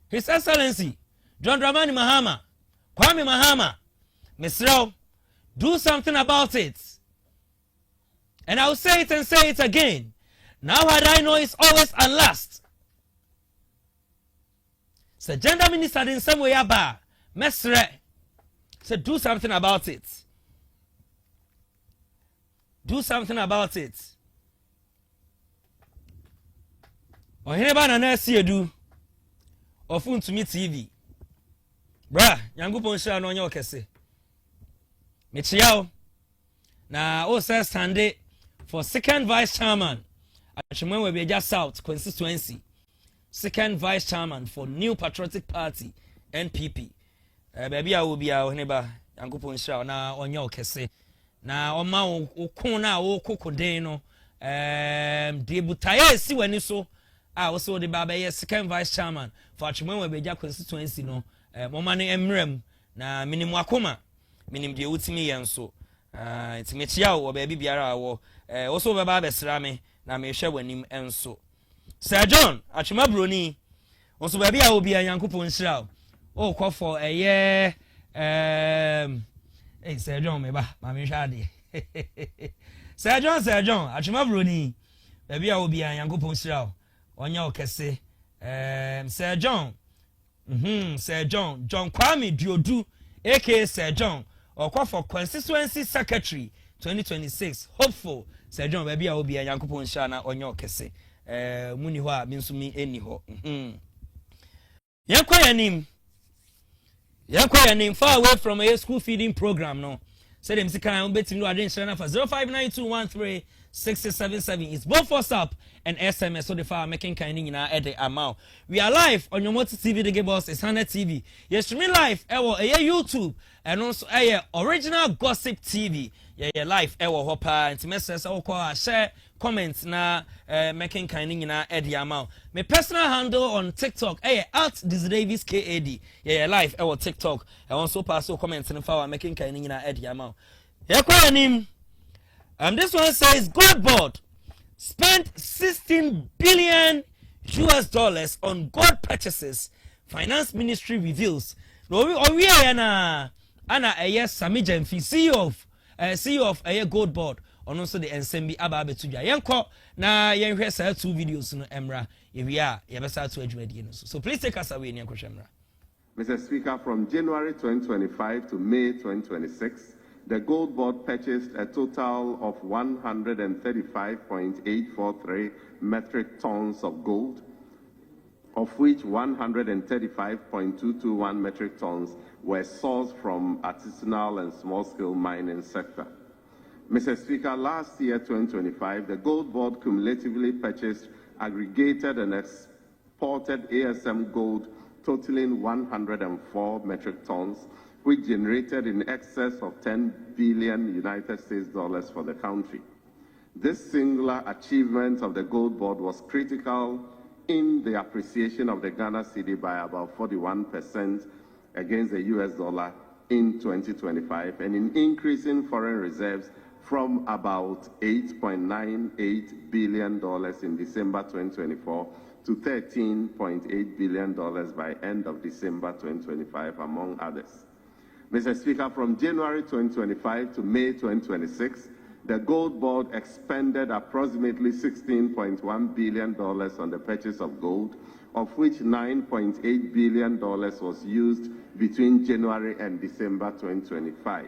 [SPEAKER 1] His Excellency John Dramani Mahama, Kwame Mahama, Mr. do something about it. And I'll say it and say it again. Now what I know is always at last. So gender minister in some way about Mesre. So do something about it. Do something about it. Or anybody na nurse do. Or phone to me TV. Bruh, yangu ponsha no nya okese. Mechiao. Na o say Sunday for second vice chairman at Chimwenwe Beja South constituency. Second vice chairman for New Patriotic Party NPP baby a will be our neighbor yankopon shira na onye okese na oma okun na wo kokoden no de butaye si wani so a wo so de baba ye second vice chairman for Achimwenwe Beja constituency no moma ne emrem na minimum akoma minim de utimi yen so ntimechia wo baby biara wo wo so baba besra me na me hwe wanim enso Sir John Achimabroni wo so baby a obi yankopon shira o call for hey Sir John me ba ma me hwe ade Sir John Achimabroni baby a obi yankopon shira onya okese Sir John Sir John Kwame Diodu aka Sir John or call for constituency secretary 2026 hopeful Sir John baby a obi yankopon shira na onya okese muni ho a minsumi eni ho yankwa far away from a school feeding program no say them sikan betim no adin share na for 0592136677 it's both WhatsApp and SMS so the far making kind nyina at the amount we are live on your Moto TV the boss is Hana TV yes streaming live YouTube and also original gossip TV yeah live hopper and messages share comments na making kind nyina at the amount my personal handle on TikTok at Dizzi KAD yeah live TikTok and also pass comments and far making kind nyina at the amount this one says God board spent $16 billion on gold purchases. Finance Ministry reveals. No, we are Anna Sami Jemfi, CEO of a gold board, and also the NSMB Ababe Tuja. Yanko na yen hwe sa 2 videos no emra. Here we are. Yebesa to adwuadi no. So please take us away Nyanko Shemra.
[SPEAKER 4] Mr. Speaker, from January 2025 to May 2026, the gold board purchased a total of 135.843 metric tons of gold, of which 135.221 metric tons were sourced from artisanal and small-scale mining sector. Mr. Speaker, last year, 2025, the gold board cumulatively purchased, aggregated and exported ASM gold totaling 104 metric tons, which generated in excess of $10 billion United States dollars for the country. This singular achievement of the gold board was critical in the appreciation of the Ghana cedi by about 41% against the US dollar in 2025 and in increasing foreign reserves from about $8.98 billion in December 2024 to $13.8 billion by end of December 2025, among others. Mr. Speaker, from January 2025 to May 2026, the gold board expended approximately $16.1 billion on the purchase of gold, of which $9.8 billion was used between January and December 2025.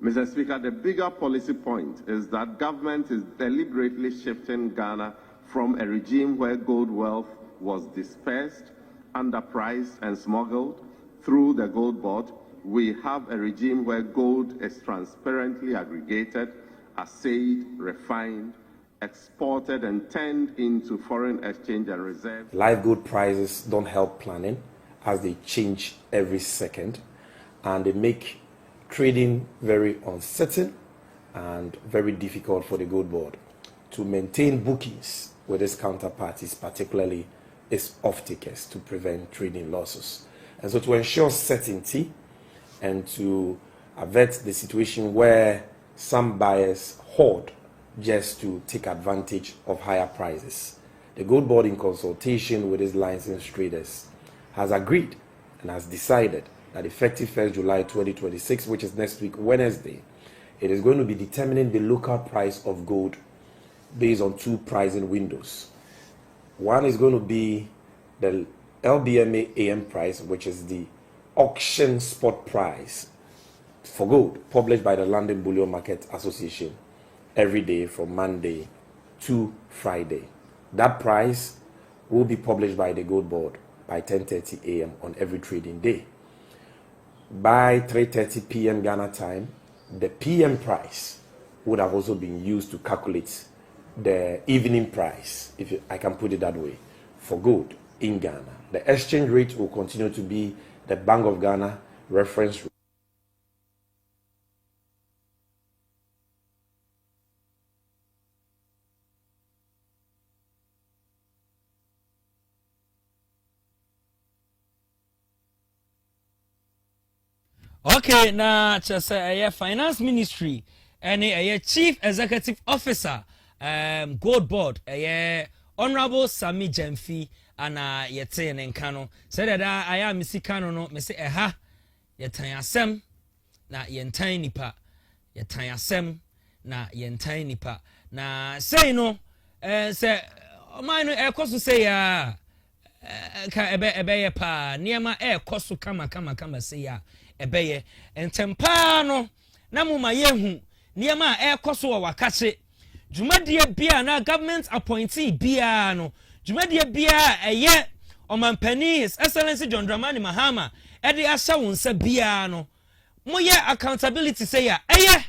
[SPEAKER 4] Mr. Speaker, the bigger policy point is that government is deliberately shifting Ghana from a regime where gold wealth was dispersed, underpriced, and smuggled through the gold board. We have a regime where gold is transparently aggregated, assayed, refined, exported, and turned into foreign exchange and reserve.
[SPEAKER 5] Live gold prices don't help planning as they change every second, and they make trading very uncertain and very difficult for the gold board. To maintain bookings with its counterparties, particularly its off-takers, to prevent trading losses. And so to ensure certainty and to avert the situation where some buyers hoard just to take advantage of higher prices, the gold board, in consultation with its licensed traders, has agreed and has decided that effective 1st July 2026, which is next week, Wednesday, it is going to be determining the local price of gold based on 2 pricing windows. One is going to be the LBMA AM price, which is the auction spot price for gold published by the London Bullion Market Association every day from Monday to Friday. That price will be published by the gold board by 10:30 a.m. on every trading day. By 3:30 p.m. Ghana time, the PM price would have also been used to calculate the evening price, if I can put it that way, for gold in Ghana. The exchange rate will continue to be the Bank of Ghana reference rate.
[SPEAKER 1] Okay, na just finance ministry and chief executive officer gold board honorable Sami Jemfi and yete nenkano said that I am misikano no me say eha yetan asem na yentan nipa yetan asem na yentan nipa na say no say man no ekoso say ya ka ebe ye pa niema ekoso kama say ya ebeye entempa no na muma yehu niema ekoso wa wakache dwumadie bia na government appointee bia no dwumadie bia eye omampani his excellency John Dramani Mahama e de ahya wonsa bia no moye accountability say ya eye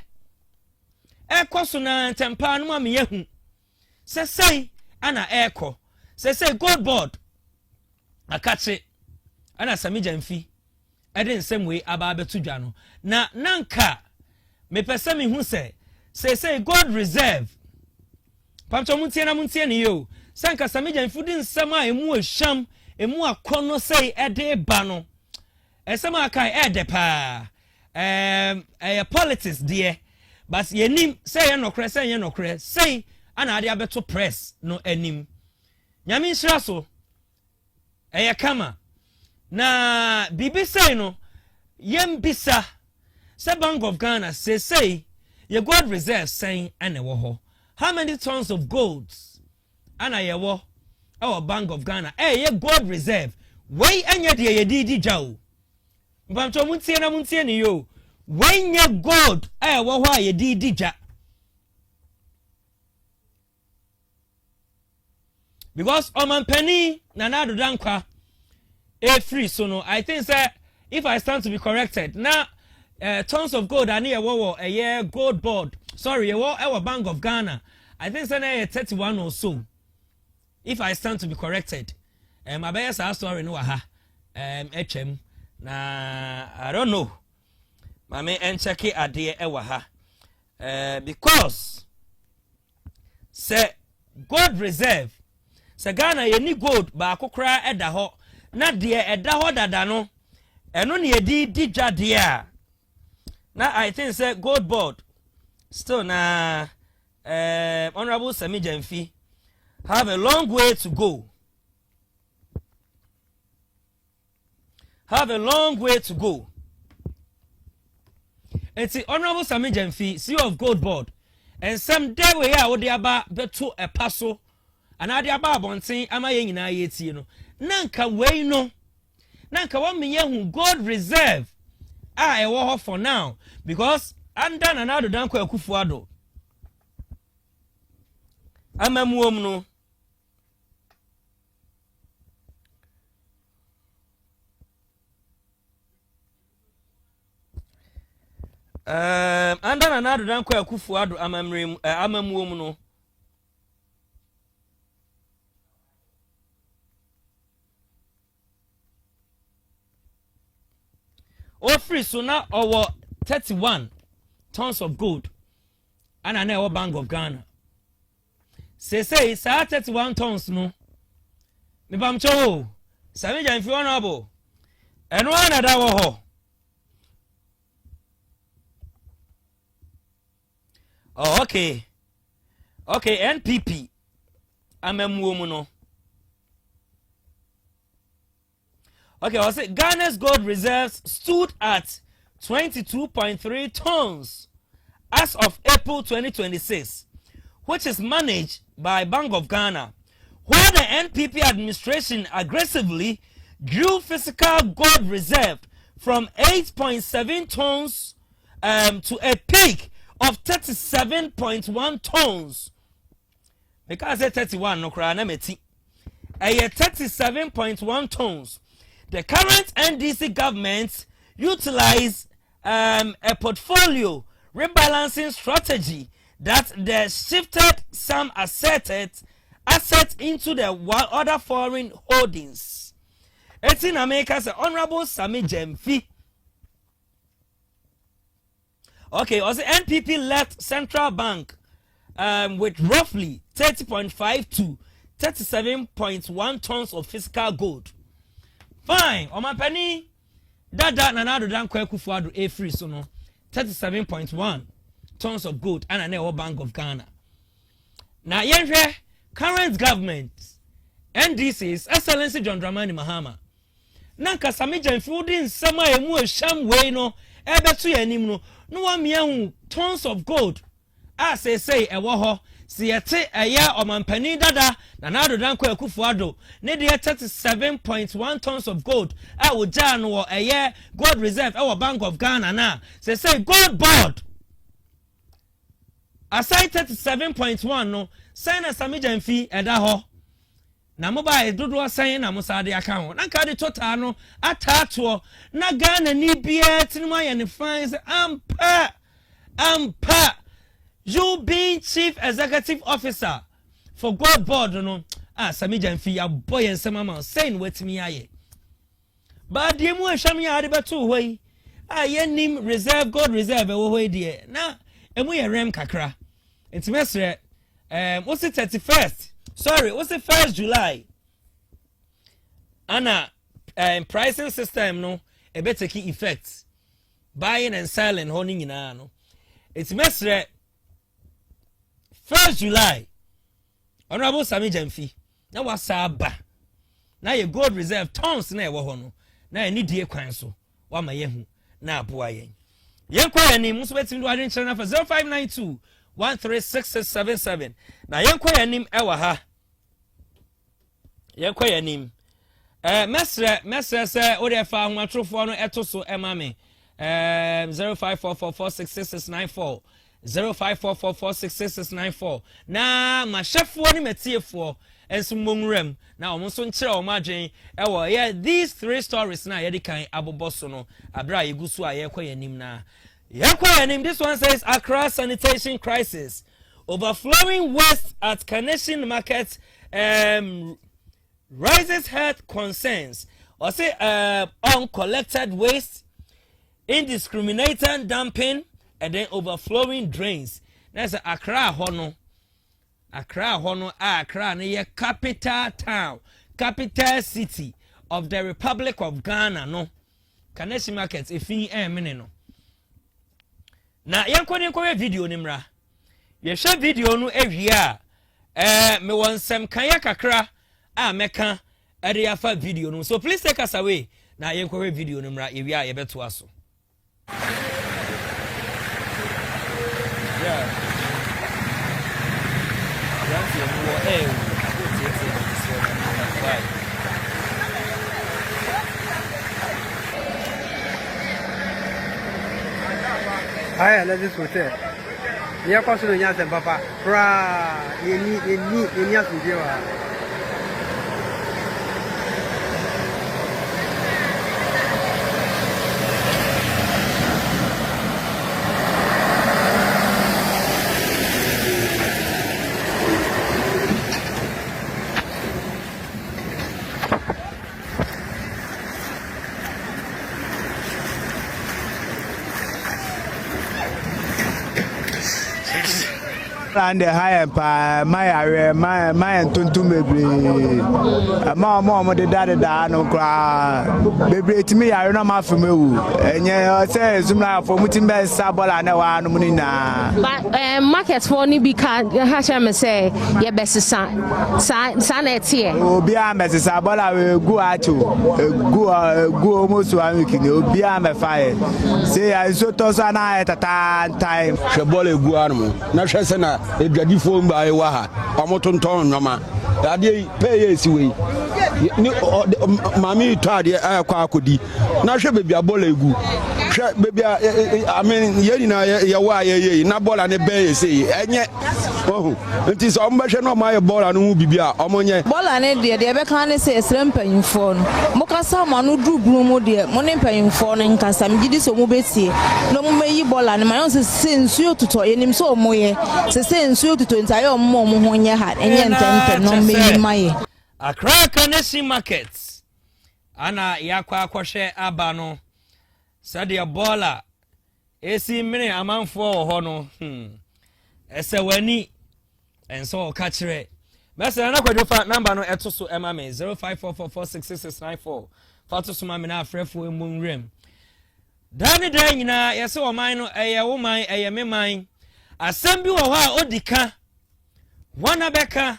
[SPEAKER 1] ekoso na entempa no ma yehu say ana eko say gold board akache ana Sami Jemfi eden nsem we aba betu dwa no na nanka me pese me hu say God reserve pamcho muntie ne yo sanka Sami Jemfi din nsem a emu ehwam emu akono say ede ba no esem aka ede pa politics there but yenim say ye nokre say ana ade abeto press no anim nyame nhira so kama na bibi say no yem bisa se Bank of Ghana say ye gold reserve saying ane wo ho how many tons of golds ana ye wo our Bank of Ghana ye gold reserve wey anya de ye di jaw mbamto muntie ne yo wey nya gold wo ho a ye di ja because oman penny na do dankwa free so no I think say if I stand to be corrected now tons of gold and here a year gold board sorry our Bank of Ghana I think say 31 or so if I stand to be corrected my bias are sorry no ha HM na I don't know mame en check it ade e wa ha because say gold reserve say Ghana ye ni gold ba akokra eda ho na de eda ho dada no eno ne di dwade a na I think say gold board still na honorable Sami Jemfi have a long way to go it's the honorable Sami Jemfi CEO of gold board and some day we are odi aba beto e paso anade aba abonten ama ye nyina ye tie no nanka wei no nanka wa me hu gold reserve e wo ho for now because under nanado danko akufuado amamuom no under nanado danko akufuado amamuom no free so now our 31 tons of gold and an our Bank of Ghana say 31 tons no me bam cho Sami Jemfi honorable and one other wo oh okay NPP amamuomu no okay, I say Ghana's gold reserves stood at 22.3 tons as of April 2026, which is managed by Bank of Ghana, while the NPP administration aggressively grew physical gold reserve from 8.7 tons to a peak of 37.1 tons. Because I say 31, no cry, na meti. 37.1 tons. The current NDC government utilized a portfolio rebalancing strategy that they shifted some asserted assets into the other foreign holdings. It's in America, the Honorable Sammy Jemfi. Okay, also NPP left Central Bank with roughly 30.5 to 37.1 tons of physical gold. Fine, on my penny, that nanado dan kweku fuadu a free so no 37.1 tons of gold and an Bank of Ghana. Now, yenhwe current government NDC's Excellency John Dramani Mahama. Nanka Sammy Jemfi din sama emu eham we no ebetu yanim no wa miahu tons of gold. As they say ewo ho siyete eya omampani dada nanado dan kweku fuadu ne de 37.1 tons of gold a wo ja no wo eye gold reserve our Bank of Ghana na say gold board aside 37.1 no sign as Sammy Jemfi eda ho na mobile dodo sign na musade aka ho na ka de total no atato na Ghana ni bia tinuma ye ne fine ampa you being chief executive officer for gold board no Sammy Jemfi ya boy en sama saying wetimi aye but the mu ehwam ya ade beto hoi yenim reserve gold reserve wo hoi de na emu ye rem kakra intimesre what's the 31st sorry what's the 1st July ana pricing system no e be take effect buying and selling honing ina no intimesre 1st July Honorable Sammy Jemfi na wasaba na ye gold reserve tons na e wo ho no na ni die kwan so wa ma ye hu na aboa yen yen kwa ye ni muso betim do adwen kyerɛ na fa 0592 136677 na yen kwa ye nim e wa ha yen kwa ye nim mesre se o de fa ahwatrofo no eto so e ma me 0544466694 0544466694 na ma chefo ni metiefo ensumongurem na omo so nkyere o madwen ewo yeah these 3 stories na yedi kan aboboso no abra yegusu a yekoyanim na yekoyanim. This one says Accra sanitation crisis, overflowing waste at Carnation Market raises health concerns. Or say uncollected waste, indiscriminating dumping, and then overflowing drains. That's Accra hono. Accra hono Accra ne capital town, capital city of the Republic of Ghana no. Carnation Market efi mene no. Na yankɔ video nimra. Ye share video no ewia me wonsem kanya kakra a meka ade afa video no. So please take us away. Na yankɔ video nimra ewia ye beto aso. Yeah. That's your more
[SPEAKER 6] Let's just go there. You are constantly answering, Papa. You need to do it.
[SPEAKER 7] And the higher my tuntum baby. Mama, the daddy no cry. Baby, to me, I don't know from you. And yeah, says for muting best sabala and one munina.
[SPEAKER 8] But markets for ni because Hasham say, your best son at here.
[SPEAKER 7] Oh, be a mess, Sabala will go at you. Go almost 1 week. Be a fire. Say, I saw Tosana at a time.
[SPEAKER 9] Shabole Guarmo, Nashasana. Edwadi phone by Waha, Amoton Ton Noma, Daddy pay as we. ni mami tade akwa akodi na hwe bebi abola egu hwe bebi I mean ye na ye wa ye na bola ne ben ye sei enye ohu nti so ombehwe no ma ye bola no hu bibia omonye
[SPEAKER 10] bola ne de be kan ne se esrem panyimfo no mo kasa ma no dubru mu de mo ne panyimfo no nkasa mgidi so mo betie no mo meyi bola ne ma yo se nsuo tuto yenim so mo ye se nsuo tuto ntaye mo ho nye ha enye ntente no meyi maye
[SPEAKER 1] Accra Kanesi Market ana yakwa akwhwe aba no sadia bola esi mene amanfo ho no ese wani enso ka kire message na kwadwo fa number no eto so ema me 0544466694 fatu so ma me na afrefo emunrem dani dan nyina yese wo man no eye wo man eye me man asem bi wo ho a odika wana beka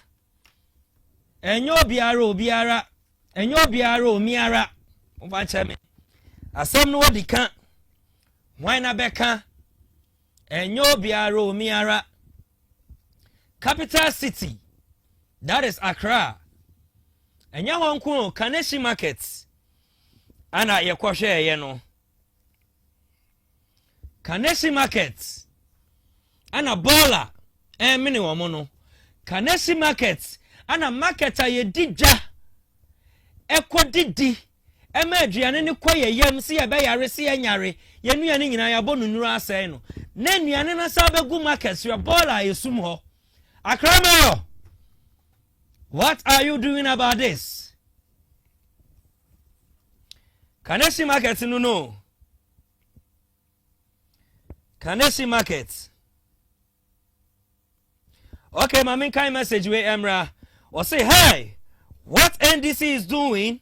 [SPEAKER 1] enyo obiara omiara oba cheme asem no odika wana beka enyo omiara capital city that is Accra enya honko Kanesi Market ana yekwhwe ye no Kanesi Market ana bola mini wo mo no Kanesi Market ana market a yedija ekodidi ema aduane ne koye yam se ye be yare se enyare yenuane nyina ya bonunuru asai no na nuane na sa begu market your bola yesum ho Accra Mayor, what are you doing about this? Kanesi Market no. Kanesi Market. Okay, my main kind message we Emra or say, hey, what NDC is doing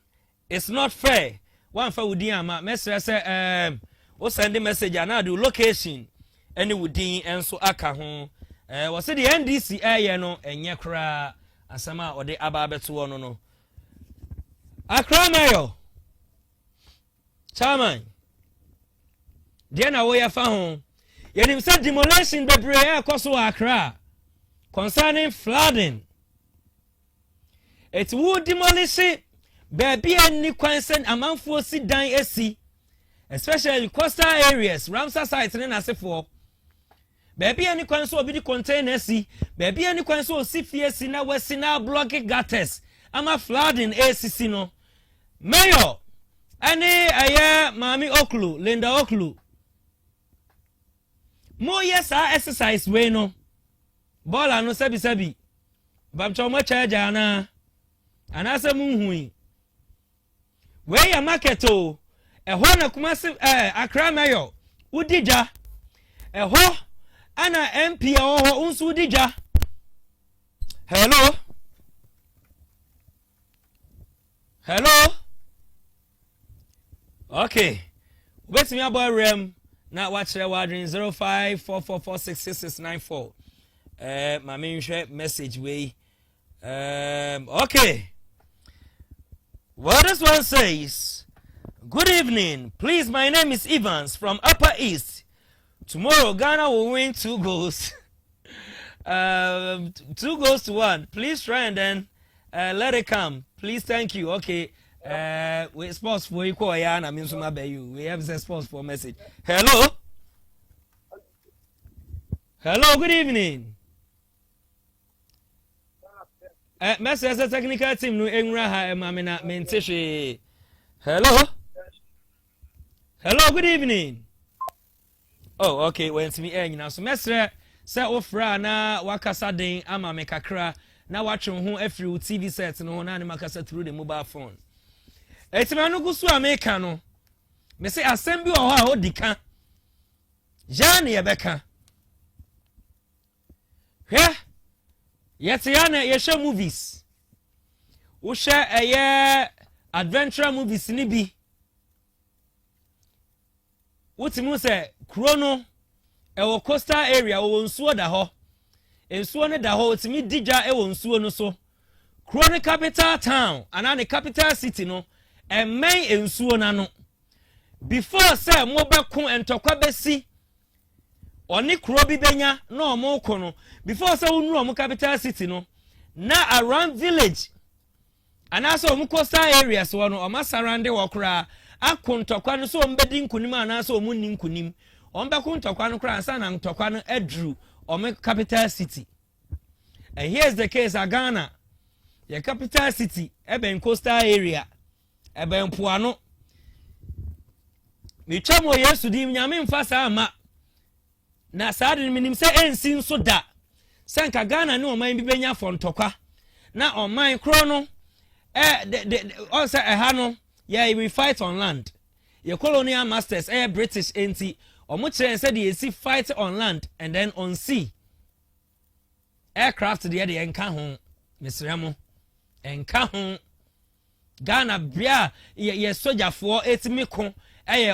[SPEAKER 1] is not fair. One for Udiama, message say, send the message and do location any Udin and so aka home. Was the NDC area no enye kra asama ode ababeto no Accra Mayor chairman dia na wo ya fa ho yenim say demolition bebre ekoso Accra concerning flooding it would demolish baby any kwansen amanfo si dan esi especially coastal areas Ramsar site ne na sefo baby any kwan so obi di container si baby any kwan so osifie si na wasi na block gutters ama flooding ACC no Mayor ani aye mami Oklu Linda Oklu mo yesa exercise we no bola no sabi babcho mo charge ana anase munhui we ya market o ehọ na kuma se Accra Mayor udija ehọ ana MP oho unsu dija hello okay wetimi abo rem na wachre wadrin 0544466694 ma menhwe message we okay what this one says good evening please my name is Evans from Upper East. Tomorrow Ghana will win 2 goals. 2 goals to 1. Please try and then let it come. Please, thank you. Okay. We sports for you. We have a sports for message. Hello. Good evening. Message a technical team no enra ha mamina menteshi. Hello. Good evening. Oh, okay. When to me now. So mesre say ofra na wakasa den ama me kakra na watching ho every TV set no na makasa through the mobile phone. Etima no gusu ameka no. Me say asem bi wo ho a odika. Jane yebeka. Hwe yete ya na ye movies. Wo share eye adventure movies ni bi. Wotimu say Chrono ewo coastal area wo nsuo da ho ensuo ne da ho otimi dija ewo nsuo no so Chrono capital town ana ne capital city no emmen ensuo na no before say mo beko entokwa besi oni kuro bi benya na omo ko no before say wonu omo capital city no na around village anaso omu coastal areas wo no o ma surround wo kra akontokwa no so ombedi nkunim anaso omu ni nkunim ombe kontokwa no kra ansa na ntokwa no adru omu capital city. And here's the case Ghana, your capital city ebe coastal area ebe mpuano mi twamo yesu di nyame mfasa ama na saade minim se ensin so da senka Ghana ne oman bi benya fontokwa na oman kro no also hano yeah we fight on land your colonial masters British enti omo kire say dey see fight on land and then on sea aircraft dey enka ho mesremo enka ho Ghana bia ye soldier for etimi ko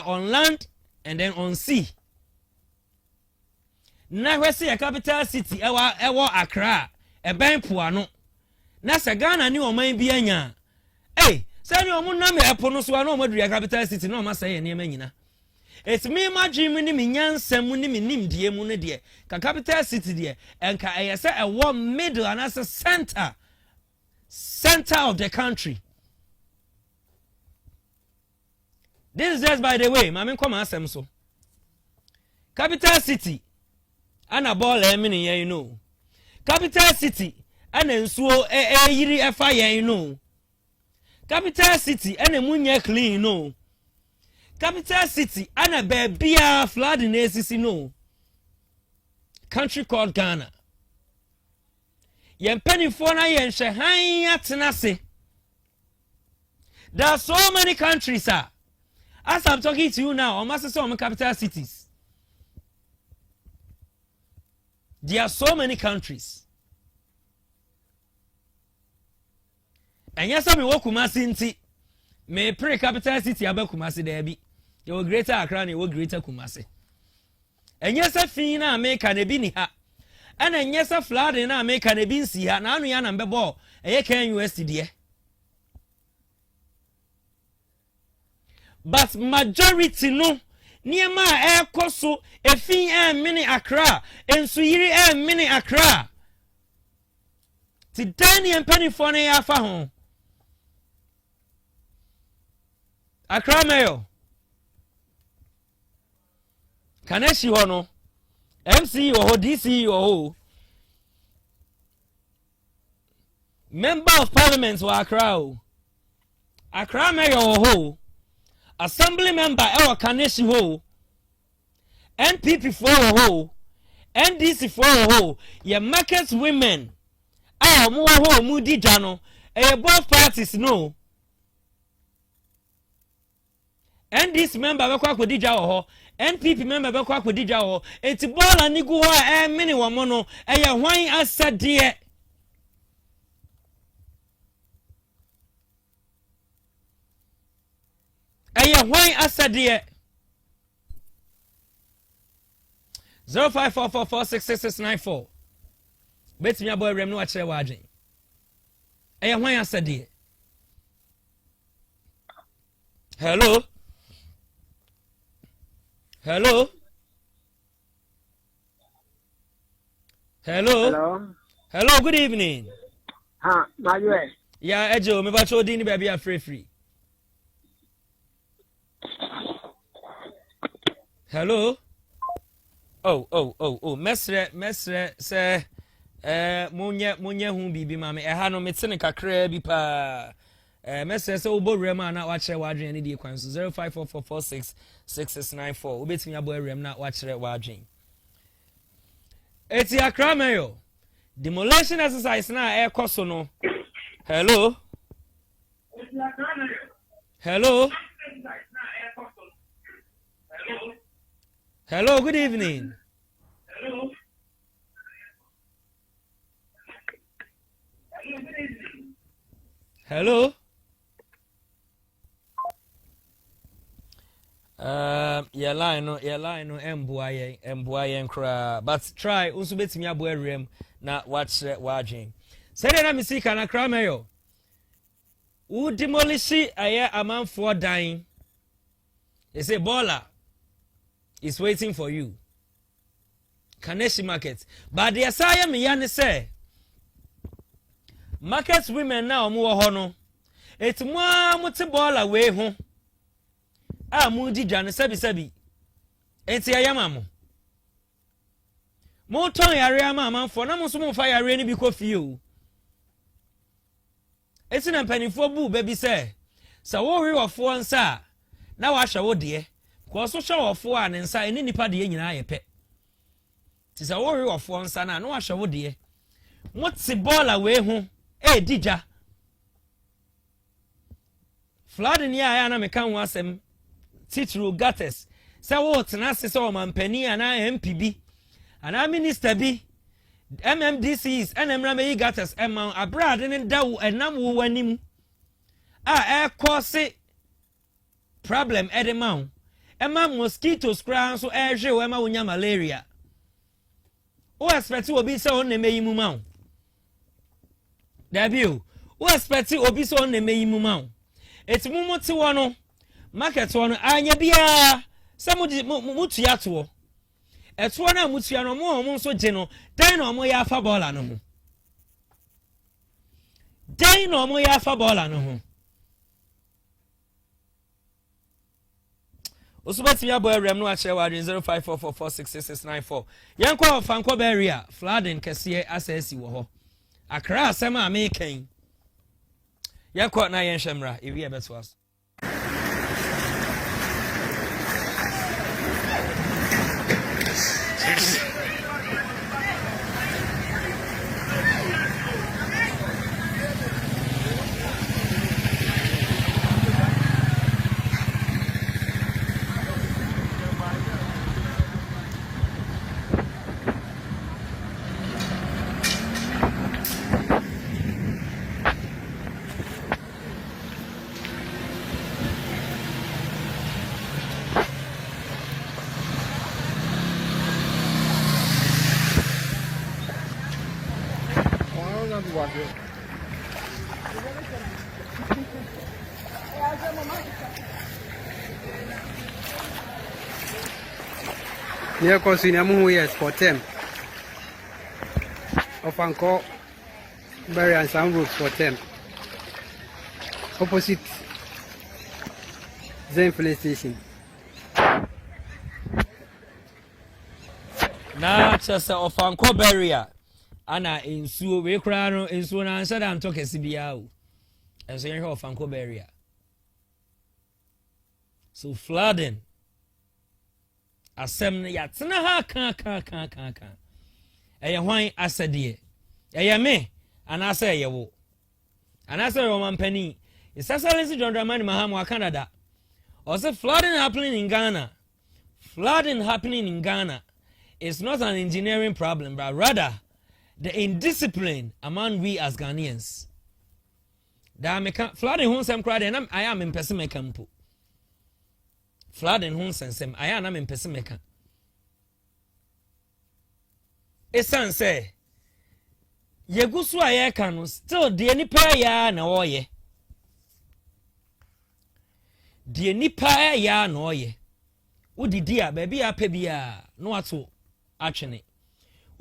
[SPEAKER 1] on land and then on sea. Na we see a capital city ewo Accra e ben puano na se Ghana ni oman bi anya se ni omo na me epo no so na omo dua capital city na omo say ne nyina it's me my dream ni me nyansam ni me nimdie mu ne de ka capital city de enka say a one middle and as a center of the country. This is just by the way, mama come asem so. Capital city ana ball emini you know. Capital city ana nsuo yiri efa you know. Capital city ana munye clean you know. Capital city ana bebia flood in ACC no. Country called Ghana. Yen penny for na yen shehan yatenase. There are so many countries sir. As I'm talking to you now, almost some capital cities. There are so many countries. And yes, I'm walk Kumasi nti. Me pre capital city abe Kumasi debi. You greater Accra, you greater Kumasi. And yes, a fina America ne bini ha. And yes, a flood in America ne bin si ha. Na anu ya na mbebo. Eye ken USD. But majority no niema ekoso efin mini Accra ensu yiri mini Accra ti Daniel penny for na ya fa ho Accra mayo kaneshi ho no MC ho DC ho member of parliament wa Accra mayo ho assembly member ewa kaneshi ho NPP for ho NDC for ho ye market women mo ho mu di jano both parties no NDC member be kwa kodija ho NPP member be kwa kodija ho enti bola ni gu ho mini wo mo no hwan asade why asade 0544466694 bet me aboy rem no akere wa adwen why asade hello good evening
[SPEAKER 6] my way
[SPEAKER 1] yeah ejo me ba cho di ni ba bia free hello oh mesre say munye hu bibi mame ha no metene kakra bi pa mesre say oborem na wa kire wa adwen ne die kwan so 0544466694 obetimi aboerem na wa kire wa adwen eti akra mayo demolition exercise na ekoso no hello Hello, good evening. Hello. Your line no emboayen kra, but try unso betimi aboerem na watch wagin. Say na me sika na kra mayo. Wo demolish aye amanfo dan. They say baller is waiting for you. Kaneshi market. But the asaya me yani say market women now mu ho no. It's more mutibola way home. Ah, moody jan, sabi. It's a yamamo. More tongue area, mamma, for no more fire rainy because you. It's an penny for boo, baby, say. So, worry of one, sir. Now I shall, dear. Cause so show of one and sign any party in your pet. 'Tis a worry of one, son, I know I shall, dear. What's the ball away home? Eh, dija. Flooding ya, I am a can was him. Titru gutters. So what an assess or man penny and I MPB. And I minister B. MMDCs and MRMA gutters and Mount Abrad and Dow and Namu when him. Ah, air course problem at the mount. And my mosquitoes crown so air show Emma unya malaria. O expect to be so on the May Mount. Debut. O expect to be so on the May Mount. It's Mumu to one. Market one, Anya Bia. Somebody Mutiato. It's one of Mutiano more so general. Then or more for ball no. Then or more for ball no. Usubati ya boy rem no ache wa 0544466694. Yanko fanko beria flooding kese asesi wo ho. Akra asema ameken. Yanko na yenhwemra ewi ebeto aso.
[SPEAKER 6] Near Cosinamu, yes, for 10. Of Uncle Barry and Sound Road for 10. Opposite Zen Filling Station.
[SPEAKER 1] Na chese of Uncle Barry. Ana insuo we kra no insuo na ansa da nto kese bia o enso yen hwe ofanko barrier so flooding asem ne yatena ha kan eye hwan asede eye me anasa eye wo anasa wo mampani isasalensi John Dramani Mahama wa Canada also flooding happening in Ghana is not an engineering problem but rather the indiscipline among we as Ghanaians. Da meka flooding hon sem kra de I am in person meka mpo. Flooding hon sem I am in person meka. Esan say yegusu aye ka no still de nipa ya na oye. De nipa ya na oye. Udidi a baby a pebia no ato atwene.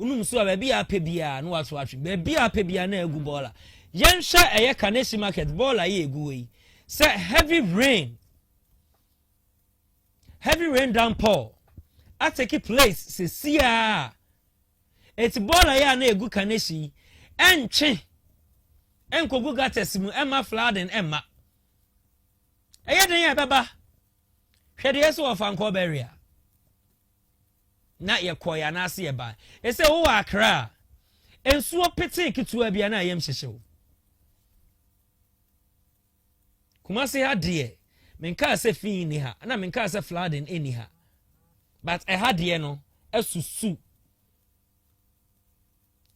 [SPEAKER 1] Unum so baby a pebia no ato atwe baby a pebia na egu bola yensha eye Kanesi market bola ye egu yi say heavy rain downpour at take place se sia it bola ya na egu Kanesi enche enkogu gatesimu emma flooding emma eye den ya baba hwede yeso of Anko barrier na ye koya na ase ye ba e se wo akra ensuo pete kitua bia na yem hyehyew kuma se ha de menka se fi ni ha na menka se flooding eni ha but e ha de no esusu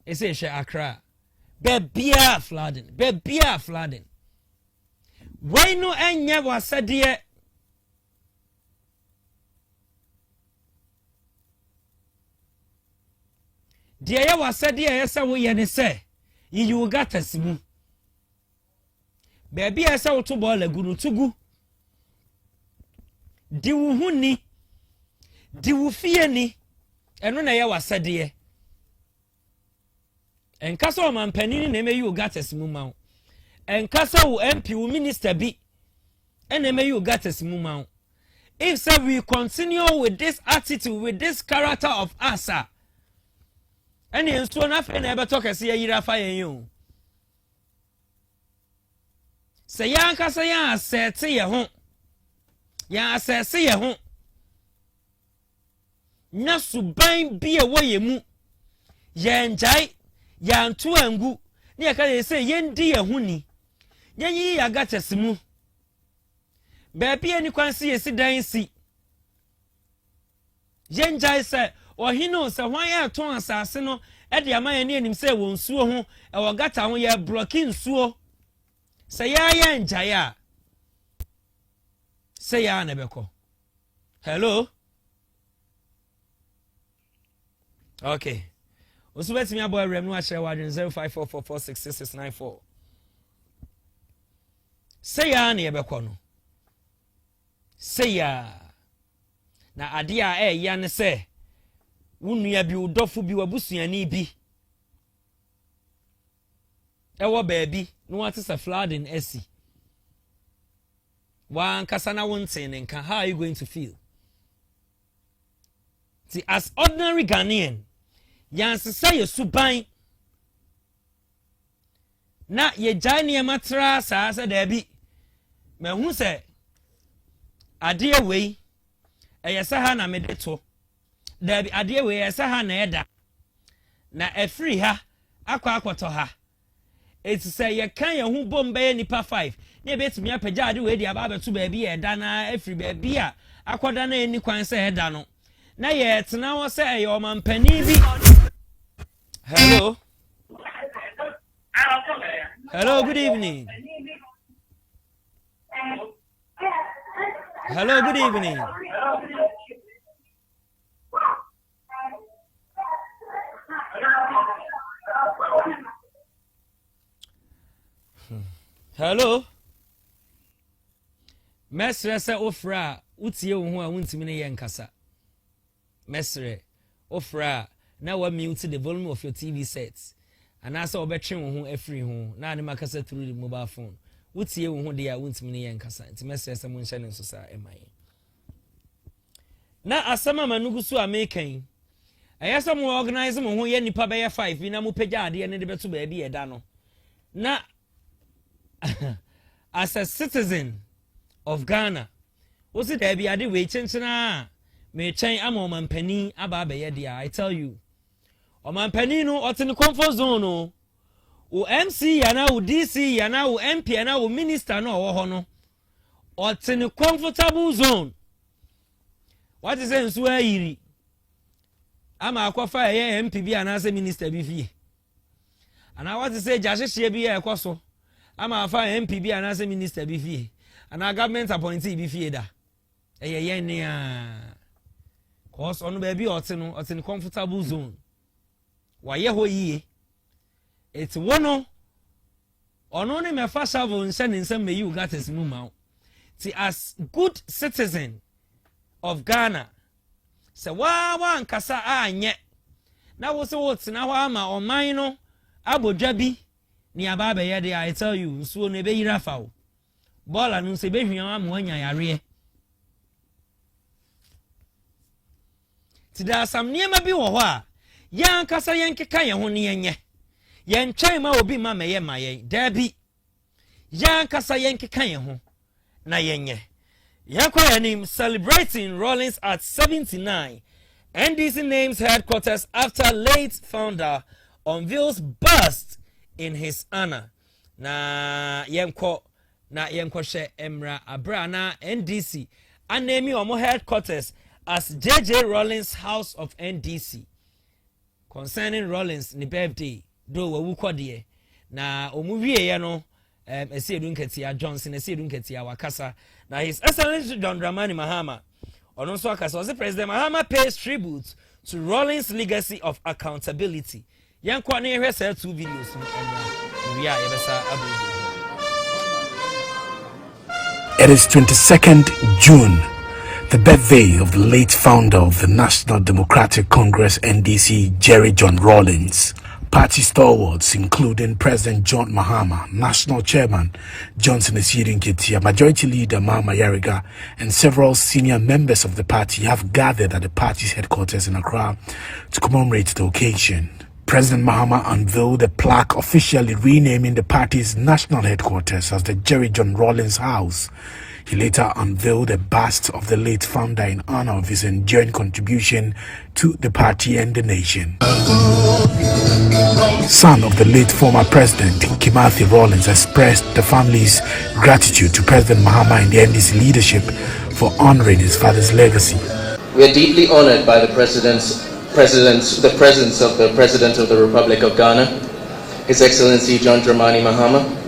[SPEAKER 1] e se hye akra bebia flooding why no enya wasade de ya wasade ya sa wo ye ne se you got asimu baby ya sa wo to ball agunu tugu di wo huni di wo fie ni eno na ya wasade ye enka so man panini na me you got asimu ma enkasa wo MP wo minister bi ene me you gates mu ma. If say we continue with this attitude, with this character of us, and in so na fe na ebe talk ese yira fa yen yo. Say yan kasa yan asete ye ho. Yan asese ye ho. Na suban bi e wo ye mu. Yen jai, yan to angu. Ni aka ye say yen di ye ho ni. Yen yi ya gates mu. Baby any kwansi yesi dan si. Yen jai say ohino say hwan ya ton asase no e de amaye ne anim say won suo ho e wo gata ho ye blocking suo. Say ya yen jai a. Say ya na beko. Hello. Okay. Osu betimi abo rem no a share wadin 0544466694. Say ya na beko no. Say ya na ade a ya ne se wunua bi udofo bi wabusuani bi ewo baabi no what is a flooding esi wan kasa na wonten nka how are you going to feel? See, as ordinary Ghanaian yansesa ye suban na ye jai ne matra sa da bi mehu se ade wei eyesa ha na medeto da bi ade wei eyesa ha na eda na efri ha akwakoto ha eti say ye kan ye hu bom be nipa 5 na betumi apagya ade wei dia ba beto ba bi eda na efri ba bi a akoda na eni kwan se eda no na ye tena wo se ye omampani bi. Hello. Hello, good evening. Hello, good evening. Hello. Mesre se ofra utie wo ho a wuntimi ne yenkasa. Mesre ofra na wa mute the volume of your TV sets. And asa obetwe wo ho afri ho na ne makasa through the mobile phone. Utie wo ho de a wuntimi ne yenkasa. Nti mesre se mun hye ne so sa emaye. Na asama manugu so amekan. Ayasa mo organize mo ho ye nipa be 5 bi na mo pagya ade ne de beto ba bi eda no. Na as a citizen of Ghana, was it there be ade we chenchena me chen ama omampani aba be ye dia. I tell you, omampani no otin comfort zone no. O MC yana o DC yana o MP yana o minister no wo ho no. Otin comfortable zone. What is it nso ayiri? Ama akwafa ye MP bi anase minister bi fie. Ana what is it jahye bi ye ekoso? Ama afa MP bi anase minister bi fie. Ana government appointee bi fie da. Eye ne a. Cause ono ba bi otin comfortable zone. Wa ye ho yie. It's wono ono ne me fa shovel nse ne nse me you got is mu ma. See, as good citizen of Ghana, se wa nkasa anye na wo se wo tena ho ama oman no abodwa bi ni aba be ye de. I tell you nsuo no be yira fa wo bola no se be hwian ama anya yare ti da sam niema bi wo ho a yan kasa yan keka ye ho ne yenye yen twɛn ma obi ma meye ma yen da bi yan kasa yan keka ye ho na yenye. Yakwayanim celebrating Rollins at 79. NDC names headquarters after late founder unveils bust in his honor. Na yenko she emra abrana NDC anemi omo headquarters as JJ Rollins House of NDC. Concerning Rollins ni birthday do wawu kodie na omu wie no Esiedu Nketia Johnson, Esiedu Nketia Wakasa. Now His Excellency John Dramani Mahama, also Wakasa, was the President Mahama pays tribute to Rollins' legacy of accountability. Young Kwane here said 2 videos.
[SPEAKER 11] It is 22nd June, the birthday of the late founder of the National Democratic Congress NDC, Jerry John Rawlings. Party stalwarts, including President John Mahama, National Chairman Johnson Esiedin Ketia, Majority Leader Mama Yariga, and several senior members of the party have gathered at the party's headquarters in Accra to commemorate the occasion. President Mahama unveiled a plaque officially renaming the party's national headquarters as the Jerry John Rawlings House. He later unveiled a bust of the late founder in honor of his enduring contribution to the party and the nation. Son of the late former president, Kimathi Rawlings, expressed the family's gratitude to President Mahama and the NDC leadership for honoring his father's legacy.
[SPEAKER 12] We are deeply honored by the presence of the President of the Republic of Ghana, His Excellency John Dramani Mahama.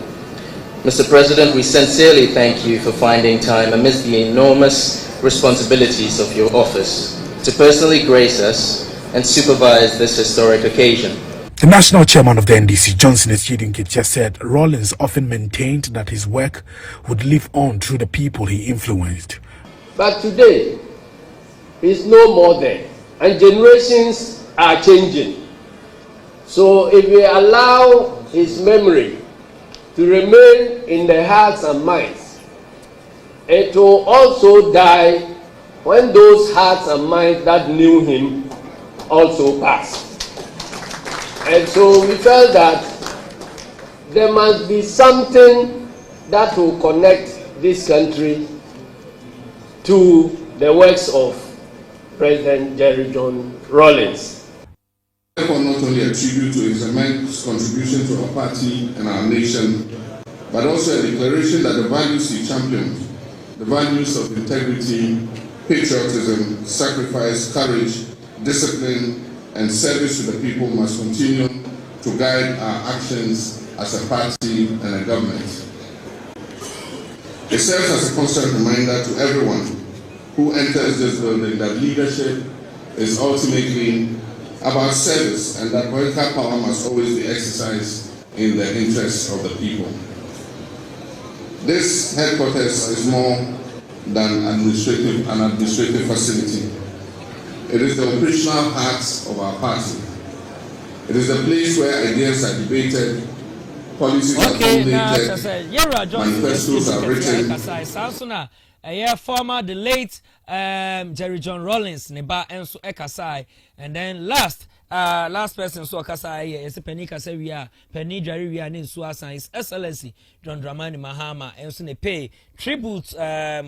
[SPEAKER 12] Mr. President, we sincerely thank you for finding time amidst the enormous responsibilities of your office to personally grace us and supervise this historic occasion.
[SPEAKER 11] The national chairman of the NDC, Johnson Esiedin Ketia, said Rawlings often maintained that his work would live on through the people he influenced.
[SPEAKER 13] But today, he's no more there, and generations are changing. So if we allow his memory to remain in the hearts and minds, it will also die when those hearts and minds that knew him also pass. And so we felt that there must be something that will connect this country to the works of President Jerry John Rawlings.
[SPEAKER 14] Therefore, not only a tribute to his immense contribution to our party and our nation, but also a declaration that the values he championed, the values of integrity, patriotism, sacrifice, courage, discipline, and service to the people must continue to guide our actions as a party and a government. It serves as a constant reminder to everyone who enters this building that leadership is ultimately about service and that political power must always be exercised in the interests of the people. This headquarters is more than an administrative facility. It is the operational heart of our party. It is the place where ideas are debated, policies are formulated, manifestos are written.
[SPEAKER 1] Former the late Jerry John Rawlings neba enso ekasai, and then last person so ekasai is Penny Kasewia, Penny Jerry we and so His Excellency John Dramani Mahama enso ne pay tribute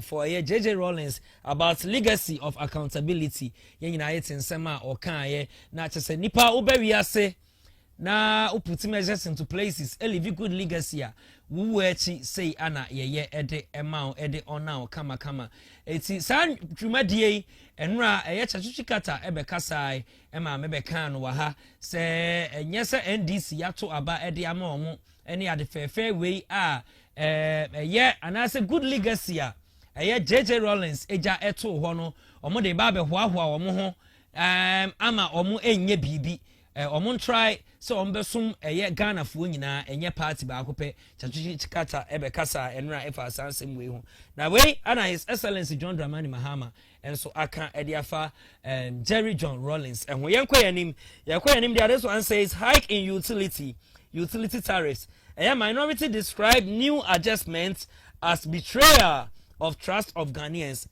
[SPEAKER 1] for JJ Rawlings about legacy of accountability. Yen na yet nsema o kan ye na chese nipa obewiase na uputi measures into places live good legacy a wuwechi say ana ye ede emao ede ona kama eti san dwumadie enra chachuchikata ebekasai ema mebeka no wa ha se enye se NDC yato aba ede ama omo ene ade fefe we a anase good legacy a JJ Rawlings eja eto ho no omo de ba be hoahoa omo ho ama omo enye bibi omon try so ombesum Ghana fo nyina enye party ba akopɛ chachuchi chikata ebe kasa enra efa sansem we ho na we ana His Excellency John Dramani Mahama enso aka ediafa Jerry John Rawlings and we yakwa yanim the other one says hike in utility tariffs minority described new adjustments as betrayal of trust of Ghanaians.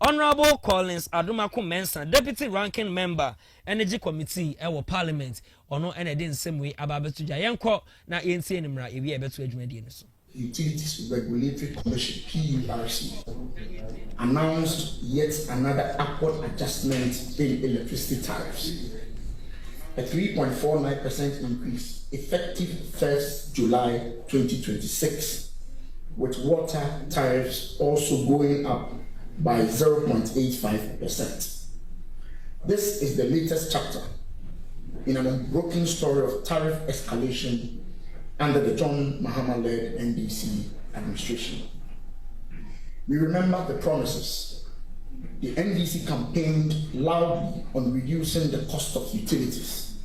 [SPEAKER 1] Honorable Collins Adumako Mensah, Deputy Ranking Member, Energy Committee, Parliament, no and didn't same way about Betuja Yanko, na ENC Nimra, if we are better to
[SPEAKER 15] Utilities Regulatory Commission, PURC, announced yet another upward adjustment in electricity tariffs. A 3.49% increase, effective 1st July 2026, with water tariffs also going up by 0.85%. This is the latest chapter in an unbroken story of tariff escalation under the John Mahama-led NDC administration. We remember the promises. The NDC campaigned loudly on reducing the cost of utilities,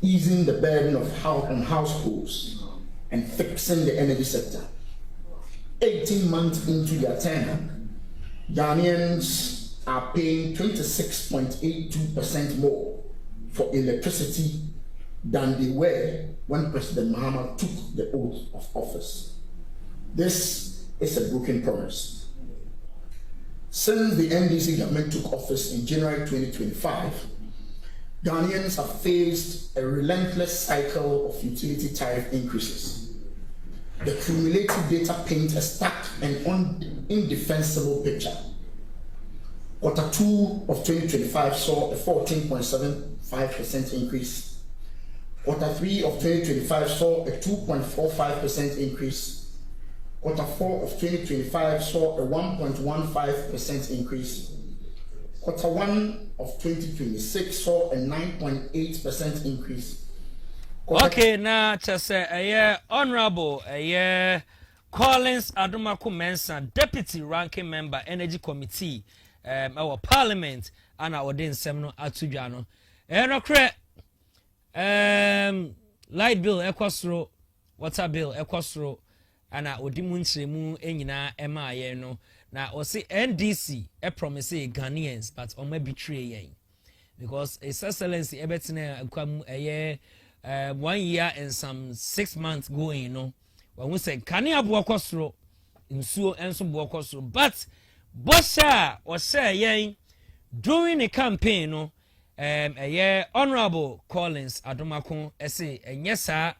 [SPEAKER 15] easing the burden on households, and fixing the energy sector. 18 months into their tenure, Ghanaians are paying 26.82% more for electricity than they were when President Mahama took the oath of office. This is a broken promise. Since the NDC government took office in January 2025, Ghanaians have faced a relentless cycle of utility tariff increases. The cumulative data paints a stark and indefensible picture. Quarter 2 of 2025 saw a 14.75% increase. Quarter 3 of 2025 saw a 2.45% increase. Quarter 4 of 2025 saw a 1.15% increase. Quarter 1 of 2026 saw a 9.8% increase.
[SPEAKER 1] Okay, now just a honorable Collins Adumaku Mensa, Deputy Ranking Member, Energy Committee, our Parliament, and our Din Semno Atujano. Light bill, Equastro, water bill, Equastro, and I would demonstrate enyina MIA no. Now, or say NDC, promise Ghanaians, but on may betray ye. Because His Excellency Ebetina come a year. 1 year and some 6 months going, no. When we say, can you have walk us through in so and some walk us through? But, Bosha or say, yea, during the campaign, no, a year honorable Collins Adomako, essay, and yes, sir,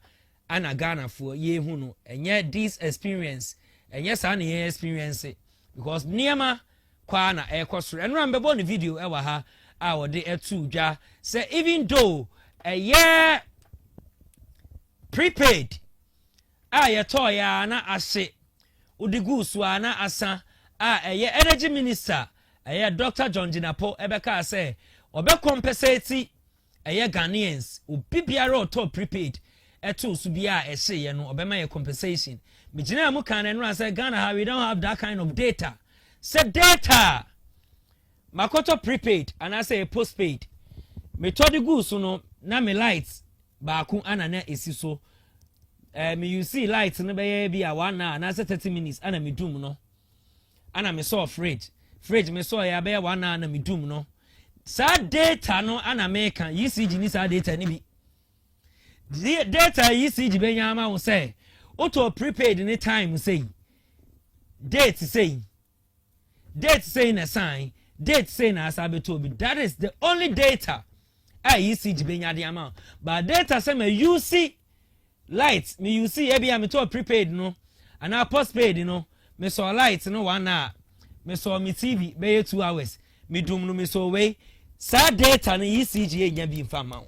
[SPEAKER 1] and a Ghana for ye who know, and yet this experience, and yes, I experience it because Niama Kwana air cost and remember on the video, ever ha, our day at 2 ja, say, even though a year. Prepaid. Ya toya na ase. Udigu swa na asa. Ye energy minister. Dr. John Jinapo ebeka say obe compensate ye Ghanaians. Ubibiara oto prepaid. Eto subia ehye ye no obe ma ye compensation. Mijina mu kan no say Ghana we don't have that kind of data. Say data. Makoto prepaid and I say postpaid. Me todi gu so no na me lights. Baku anana esiso me you see light no be bia 1 hour na 30 minutes ana me dum no ana me saw fridge me saw ya be 1 hour na me dum no sa data no ana me kan ECG ni sa data ni bi data ECG be nyama wo say auto prepaid ni time say date say na sign date say na asabeto bi that is the only data I see Jibenya the amount. But data say me you see lights, me you see ebi me to prepaid no, and now postpaid no. Me saw lights no 1 hour. Me saw me TV be 2 hours. Me dum no me saw way. Sa data no ECG enya bi mfama.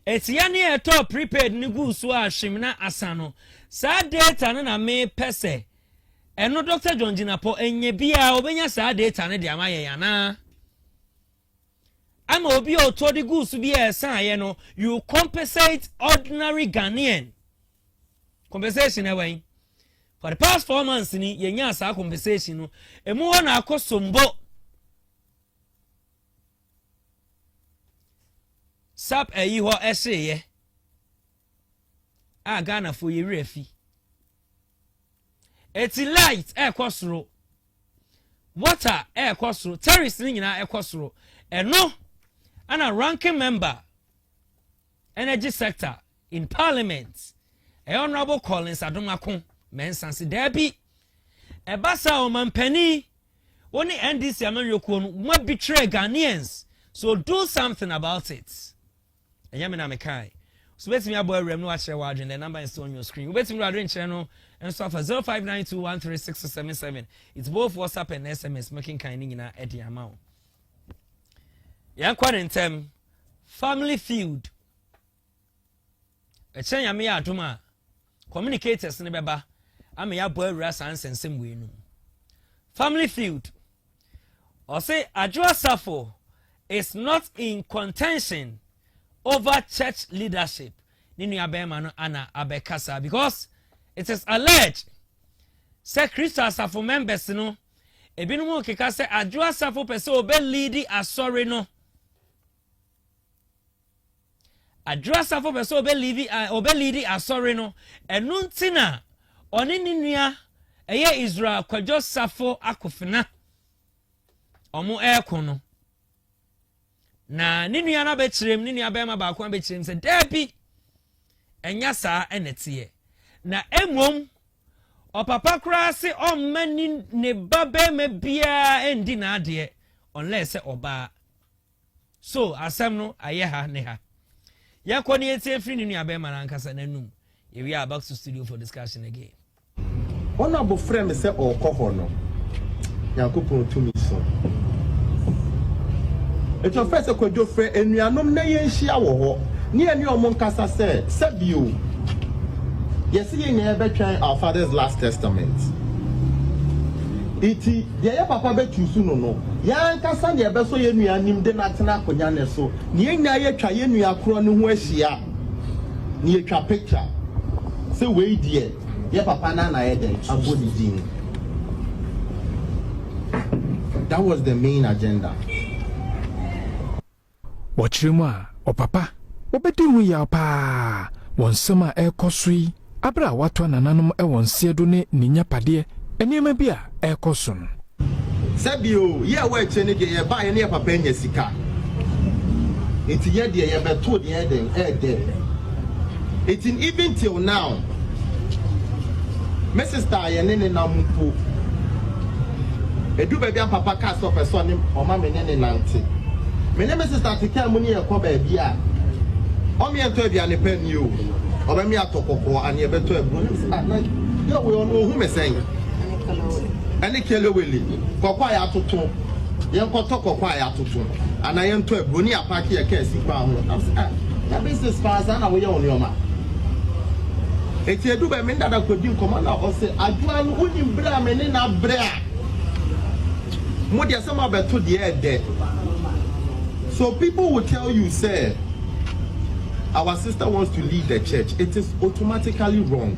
[SPEAKER 1] Etia ne to prepaid ni gu so ahwem na asano. Sa data no na me pese. Eno Dr. John Jinapo enye bia obenya sa data no de amaye yana. I'm obi o to the goose be a sign, no, you compensate ordinary Ghanaian. Compensation away. For the past 4 months, ni yenya sa compensation no. E mo na akosombo. Sap eyi ho ehye. A Ghana for ye refi. Eti light kosoro. Water kosoro. Terrace ni nyina kosoro. Eno and a ranking member, energy sector in Parliament, a honorable Collins Adomako, Mensansi Debbie, a basa o mampeni, only NDC American what betray Ghanaians, so do something about it. And Yamina Mekai. So let me about Rem watch your watch and the number is on your screen. Wait me radin channel and stuff for 0592136677. It's both WhatsApp and SMS making kind in at the amount. Yan kwarentem family feud e chen ya me ya adoma communicators ne beba am ya boy rasa ansensem we nu family feud or say Adwoa Safo is not in contention over church leadership ninu abema no ana abekasa because it is alleged say Christian Safo members no ebinum keka say Adwoa Safo pese obe lead asori no Adwoa Safo pese obe lead asori no enuntina oni ninua eye Israel Kwadwo Safo akofena omo eko no na ne nua na bɛkyerɛm ne nua bɛma baako bɛkyerɛm sɛ dabi enya saa enetiye na emom opapa kra se omani ne babe me bia endi na ade unless oba so asem no aye ha ne ha yakoni etie free ne nua bɛma na nkasa nanum we are back to studio for discussion again.
[SPEAKER 16] Honorable friend say okɔ no yakopon tumi so it your first kwadwo frɛ enuanom na yenhia wo ho ne eni omo nkasa sɛ sabio yes ye nya betwan our father's last testament iti ye papa betusu no ya nkasa ne ebeso ye nuanim de natena akonya ne so ne enya ye twa ye nua kro ne ho ahia ne ye twa picture say we die ye papa na ye den abodi din. That was the main agenda.
[SPEAKER 11] Wachirima o papa obedi hu ya pa wonsema ekosui abra watwa nananom ewonse do ne ninyapade enema bia ekoso
[SPEAKER 16] sabio ye wa chene de ye ba ye ne papa nya sika enti ye de ye beto de ye den it in even till now Mrs. Taye ne nampo edu ba bia papa ka so person ne o ma me ne nante me ne Mrs. Tatika mu ne ye ko ba bia o me ento bia ne pen you o ba me atokoko ane e beto ebru ye we on ohu me sen ane keleweli kokwa ya atoto ye nkoto kokwa ya atoto ana ye nto ebru ni apaki ye ka sikwa ho ya business fast ana we ye on yoma eti edu ba me ndada kodi nkoma na o se adua no uni bra me ne na bra mo dia sama beto de ede. So people will tell you, say, our sister wants to leave the church. It is automatically wrong.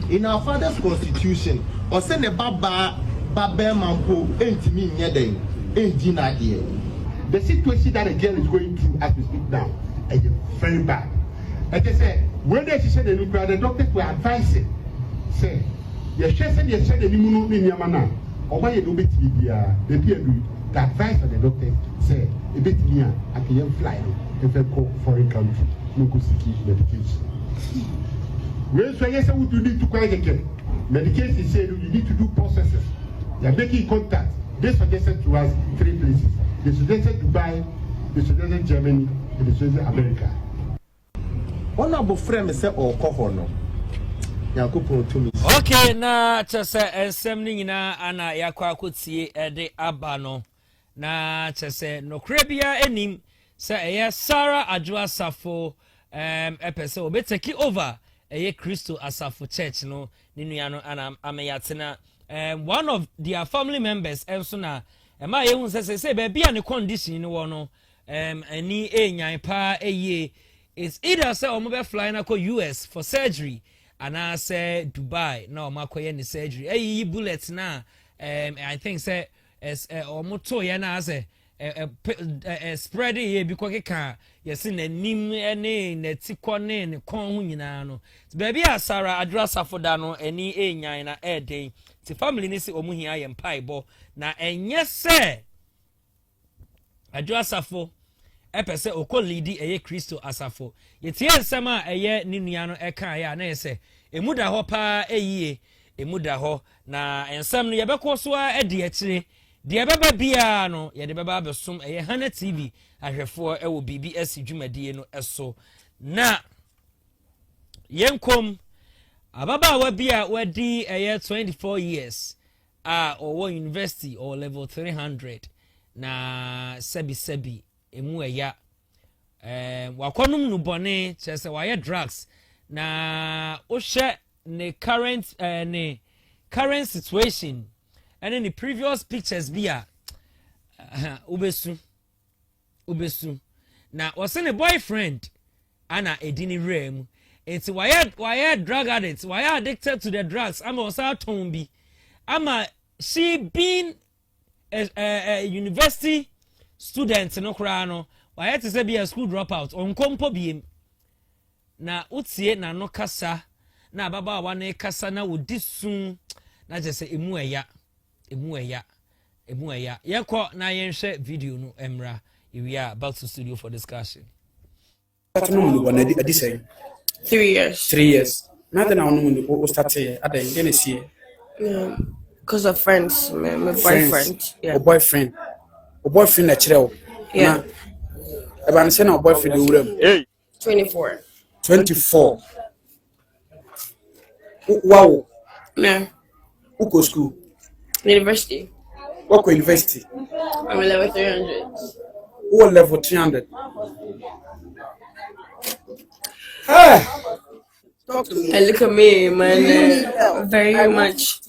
[SPEAKER 16] In our father's constitution, or send a baba mampo entimi nyeden enjina die.
[SPEAKER 17] The situation that the girl is going through as we speak now is very bad. Like I said, when they said the nuclear, the doctors were advising, say, you said the nimunu ni yamana, or why you do bit the advice of the doctor say a bit near I can fly if I go foreign country, no go seek medication. When so yes, I would need to quite again. Medication said you need to do processes. They are making contact. They suggested to us 3 places. They suggested Dubai, they suggested Germany, and they suggested America.
[SPEAKER 16] Honorable friend say okɔ no. Yakopon tumi.
[SPEAKER 1] Okay, na chese ensemni nyina ana yakwa akotie ede aba no. Na chese no krebia enim se eye Sarah Adwoa Safo epese obeteki over eye Christo Asafo Church no ni nuano ana ameyatena one of their family members enso na ema ye hu se be bia ne condition ni wo no ani enyan pa eye is either say omo be fly na ko US for surgery and I say Dubai no makoye ni surgery eyi bullet na I think say as omoto ye na say spread here because keka yes na nim ene na tikone ne kon ho nyina no baby Sarah Adwoa Safo da no eni enyan na eden ti family ni se omu hia ye mpaibo na enye se Adwoa Safo epese okolidi eye Christo Asafo yetie nsema eye ni nua no eka ya na yese emuda ho pa eyie emuda ho na ensem no yebekọ so a edi akire de beba bia no ye de beba besom eye Hana TV ahwefo ewo BBS dwumadie no eso na yenkom ababa wa bia wadi eye 24 years or university or level 300 na sebi emu eya wakonum no bone chese waye drugs na ohye ne current situation and in the previous pictures bia ubesu na wase ne boyfriend ana edini rem it's why drug addict why addicted to the drugs ama wasa tombi ama she been a university student no kra no why to say be a school dropout on kompo biem na utie na no kasa na baba wa na kasa na wodi sun na je say emu eya yekọ na yenhwe video no emra we are back to studio for discussion.
[SPEAKER 18] 3 years.
[SPEAKER 19] 3 years. Nothing I know start here. At the Genesis.
[SPEAKER 18] Yeah. Because of friends, my boyfriend. Yeah.
[SPEAKER 19] Boyfriend. Boyfriend natural.
[SPEAKER 18] Yeah.
[SPEAKER 19] About saying our boyfriend
[SPEAKER 18] Hey. 24.
[SPEAKER 19] 24. Wow.
[SPEAKER 18] Yeah.
[SPEAKER 19] Who go school?
[SPEAKER 18] University.
[SPEAKER 19] What university?
[SPEAKER 18] I'm level 300.
[SPEAKER 19] Who level 300? Hey.
[SPEAKER 18] Talk to me. And look at me, man. Very much.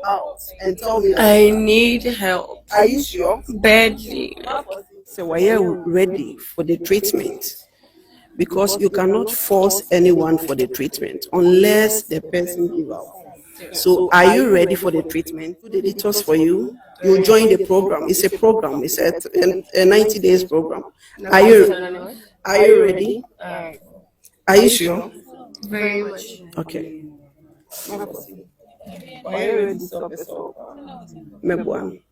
[SPEAKER 3] Out and tell me.
[SPEAKER 18] I need help.
[SPEAKER 3] Are you sure?
[SPEAKER 18] Badly.
[SPEAKER 3] So are you ready for the treatment? Because you cannot force anyone for the treatment unless the person gives up. So are you ready for the treatment? The details for you. You join the program. It's a program. It's a 90 days program. Are you ready? Are you sure?
[SPEAKER 18] Very much.
[SPEAKER 3] Okay. Are you ready to Mebuan.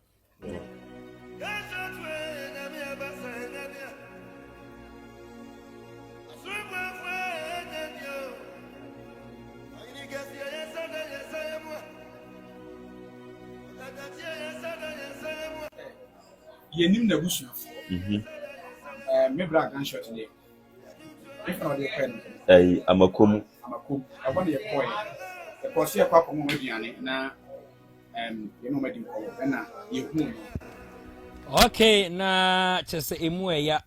[SPEAKER 19] Yenim na busu. Me bra gunshot today. If not the pen.
[SPEAKER 20] Amakum.
[SPEAKER 19] I want your point. The course here kwa komo mediane na you know medin ko na yehu.
[SPEAKER 1] Okay, na chese emu eya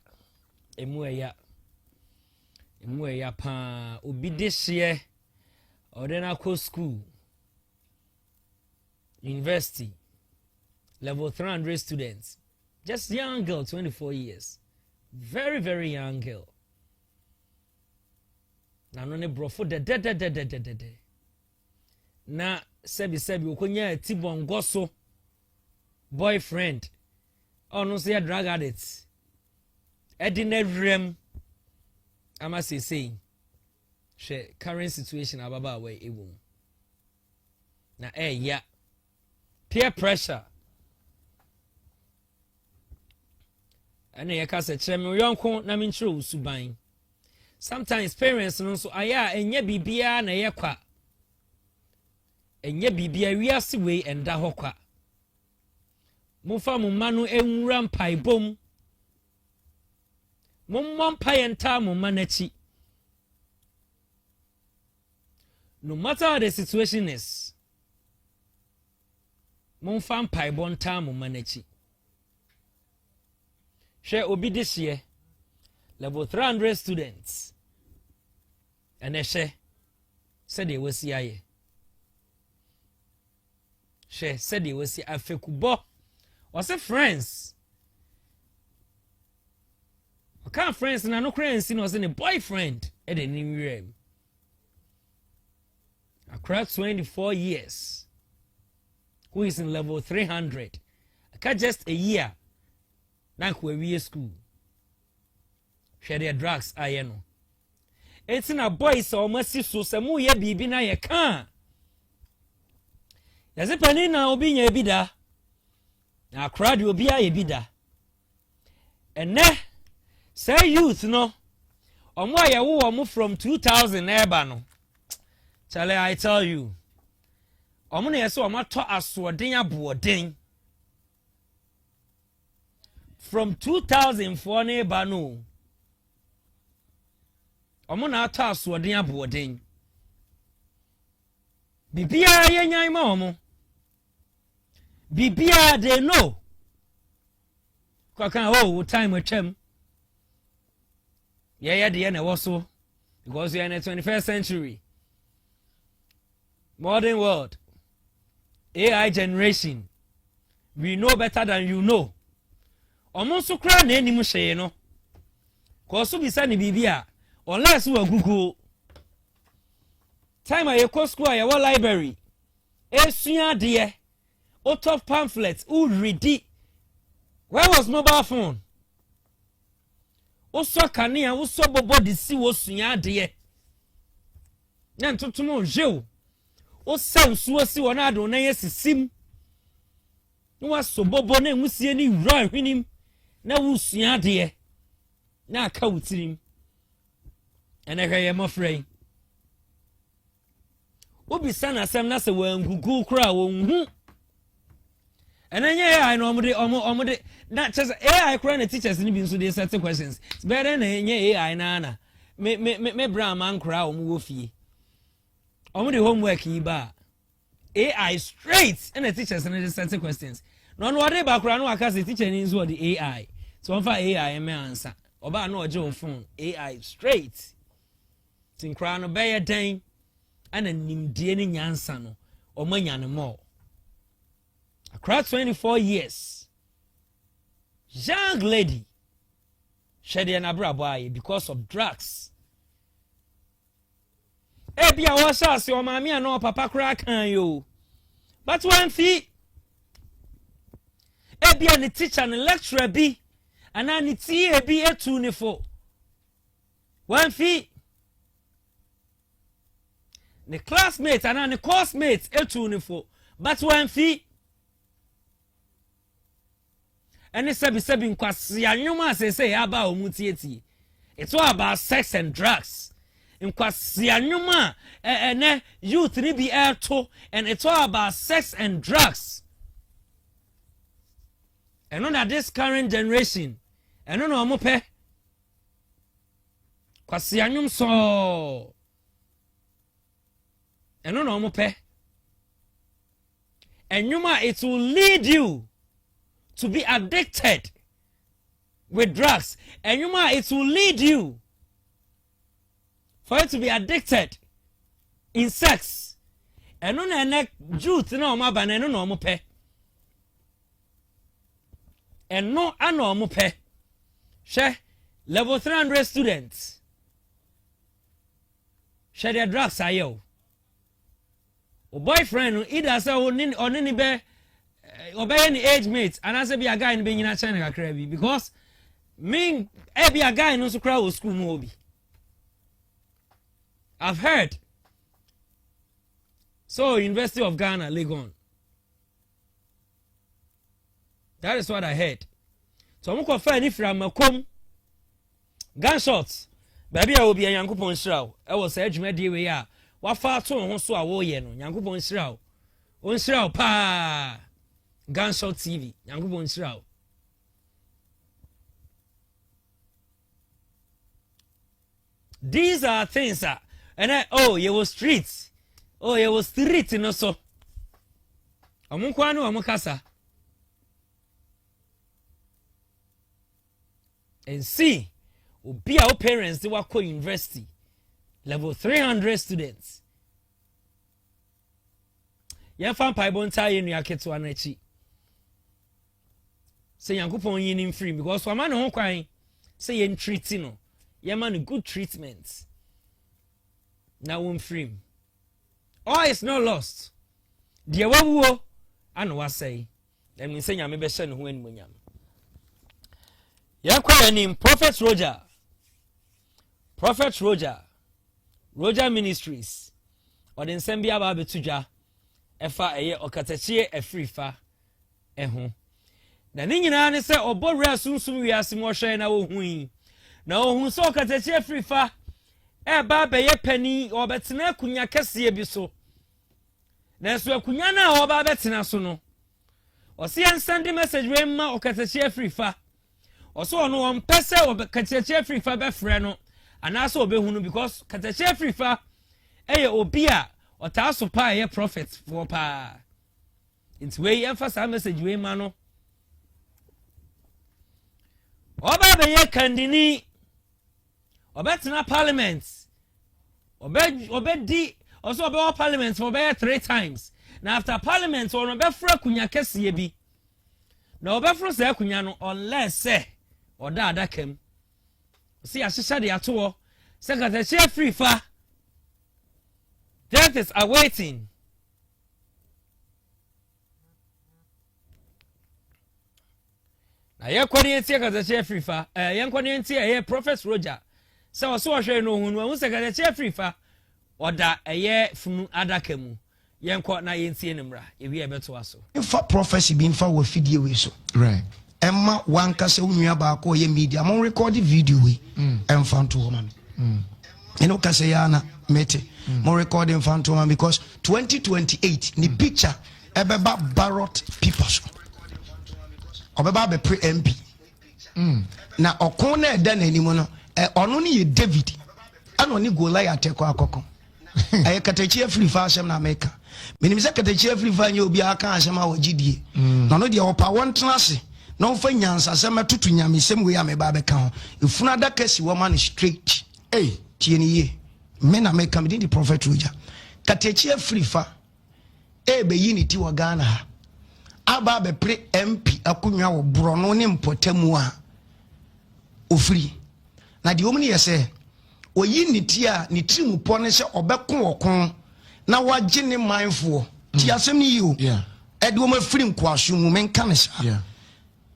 [SPEAKER 1] pa obi dehye ordena ko school university level 300 students, just young girl, 24 years, very very young girl. Na no ne brofo de na sebi okonya tibongo so boyfriend ono so ya drug addict edina rem ama say she current situation ababa we ewu na ya peer pressure ana ye ka se kire me yonko na me nchiro usuban. Sometimes parents no so aya enye bibia na ye kwa enye bibia wiase we enda hokwa mufa mu manu enwura mpaibom mummɔ mpae nta mu manachi. No matter how the situation is, mumfa mpaibɔ nta mu manachi. Share obi this year level 300 students and they share said they will see aye share said they will see afekubo was a friends okay friends na no friends was in a boyfriend at the new year across 24 years who is in level 300 okay just a year na we school share their drugs ayeno. It's in a boys or mercy so samu ye bibi na ye kan. Yaze pani na obi nya bida. Na crowd obi a ye bida. Ene say youth no. Omo aye wo omo from 2000 eba no. Chale I tell you. Omo na yeso omo to asoden aboden. From 2004 na eba no. Omo na ato asoden aboden bibia yenyan ma omo bibia they know kwaka oh time atwam yeah de na woso because we are in the 21st century modern world AI generation we know better than you know omo so kra na enim hye no ko so bisa ni bibia unless we Google time I go school I library esua de out of pamphlets who read it. Where was mobile phone? Oso kania oso bobo de si wo sua de na ntotomo jew o sansu osi wona ado na yesisim no waso bobo na enwusie ni wura hwenim na wusua de na aka wutirim ene hweye mofrey obi sana sem na se wangugu kra wonhu ene nye AI no omode na chese AI kra na teachers ni bi nso dey set questions it's better na nye AI na me bra man kra wo fie omode homework yi ba AI straight and the teachers and the set questions no no dey ba kra no aka se teacher ni nso the AI so on for AI me answer oba no oje on phone AI straight tin kra no be den ana nimdie ni nyansa no omanya ne mo across 24 years young lady shede na brabo because of drugs bia wo sha se o maami ana o papa kra kan yo but one fee bia ni teacher ni lecturer bi ana ni tie bi etu ni fo one fee the classmates and the course-mates etu ni fo but one fee and sebi nkwasi anyuma say aba omutieti it's all about sex and drugs nkwasi anyuma ene youth ni bi erto and it's all about sex and drugs and on this current generation and on omo pe kwasi anyum so and on omo pe and it will lead you to be addicted with drugs and it will lead you for you to be addicted in sex and on a youth no omo ba na no omo pe and no ano omo pe she level 300 students she their drugs ayo o boyfriend either say onini be obey any age mate and as be a guy in be nyina chine kakra bi because me be a guy no so kra o school mo obi I've heard so University of Ghana Legon that is what I heard so mo ko fa ni from makom gunshots baby a obi yankopon shiraw e wo say adwuma die we a wa fa to ho so a wo ye no yankopon shiraw on shiraw pa Gunshot TV, Yankupon Shroud. These are things, and you was streets. Oh, you was street, no so. Amunkwano, Amukasa. And see, be our parents, they were university, level 300 students. Yafan Paibonta in Yaketu Anechi. Say Yankupon yin free because for man who crying say yen treating no man good treatment now won free all is not lost dear wawo and was say let me say yame be shen who en munyam yakwa name Prophet Roger Ministries or den sembia ba betuja efa eye okatachie efrifa eho na ni nyina ne se obowura sunsun wiase mo hwe na ohun na ohun so katache frifa ba be ye pani obetena kunya kese bi so na so akunya na oba betena so no o se send message we ma okatache frifa o so no on pese okatache frifa be frɛ no ana so obehunu because katache frifa eye obi a otaso pa ye prophet for pa it's way emphasize message we ma no oba be ye kandini obetena parliament obedi also obe parliament for be 3 times now after parliament on be fra kunya kese bi na obe fra se kunya no unless say oda adakam see ahihya de ato secretary free fa death is awaiting na yekwani entie secretary free fa yekwani entie Prophet Roger so hwe no hunu hu secretary free fa oda funu adakamu yenko na yentie nemra ewi ebeto aso
[SPEAKER 20] infa prophecy bi infa wo fidie we so right Emma one kase unua ba ko ye media mon record video we emfanto ho man eno kase ya na mete mon record emfanto man because 2028 ni picture ebeba ballot papers obeba be pre MP na okon na eda na nimu no ono ne ye David ano ni Goliath ekọ akọkọ aye katachi afri fa asem na America menim se katachi afri fa nya obi aka asem a wagidie na no de opa won tenase na on fa nyansa asem tutu nyamesem we ameba be kan ho efuna da kasi wo man straight tie ni ye me na America me di prophet Roger katachi afri fa be yiniti wo Ghana ha aba be pre MP akunwa wo bro no ne mpotamu a ofri na di omni yese oyiniti a ni trimu pone se obekon okon na wagye ne manfo ti asem ni yo ede wo mafiri nkwaso mu menka ne sa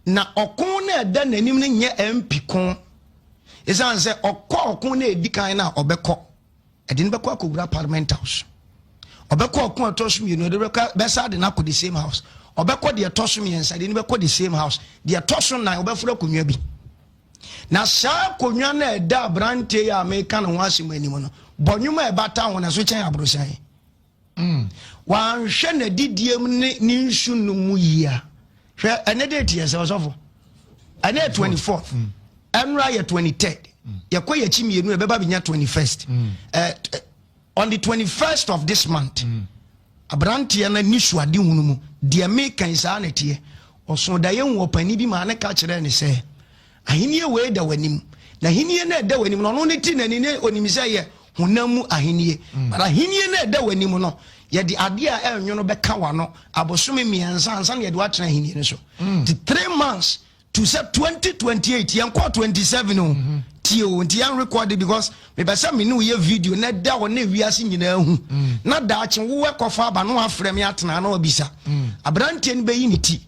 [SPEAKER 20] na okon na eda nanim ne nye MP kon esan se okon na edikan na obekọ ede ne bekọ akogura parliament house obekọ okon atosum you know de besa de na ko the same house obekọ de atosum yensa de ne bekọ the same house de atosum na obefura konwa bi na sa konwa na eda brante ya America na wasim anim no bonwuma e bata ho na so chen abrosan wan hwe na didiem ni nsu no mu yia hwe ene date yes osofo ene 24th enra ye 23rd ye koye chimienu e beba binya 21st on the 21st of this month abrante na nisu ade hunu mu de American sa na tie oso da ye hu opani bi ma na ka kire ne se ahiniye we da wanim na hiniye na da wanim no no ti na ni ne onim se ye hunamu ahiniye bara hiniye na da wanim no ye di ade a enwono be ka wa no abosome miensa ansa na ye de watena hiniye ne so the 3 months to say 2028 yen kwa 27 no tio nti an record because me be say me no ye video na da wo na wiase nyina hu na da ache wo ekofa aba no afrem ya tena na obisa abrante ni be yi ni ti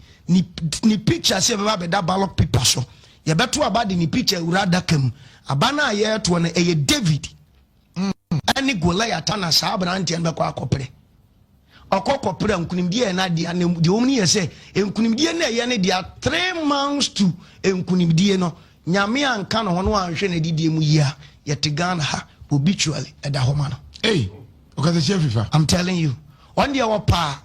[SPEAKER 20] ni picture se be ba da ballot paper so ye beto aba de ni picture urada kam abana ye to na eye David ani Goliath na sa abrante en be kwa akopre okokopre nkunimdie na dia de omni ye se nkunimdie na ye ne dia 3 months to nkunimdie no nyame anka no hono anhwe na didie mu yia yete Ghana ha obitually eda homa no okaze chefifa I'm telling you on dia wopa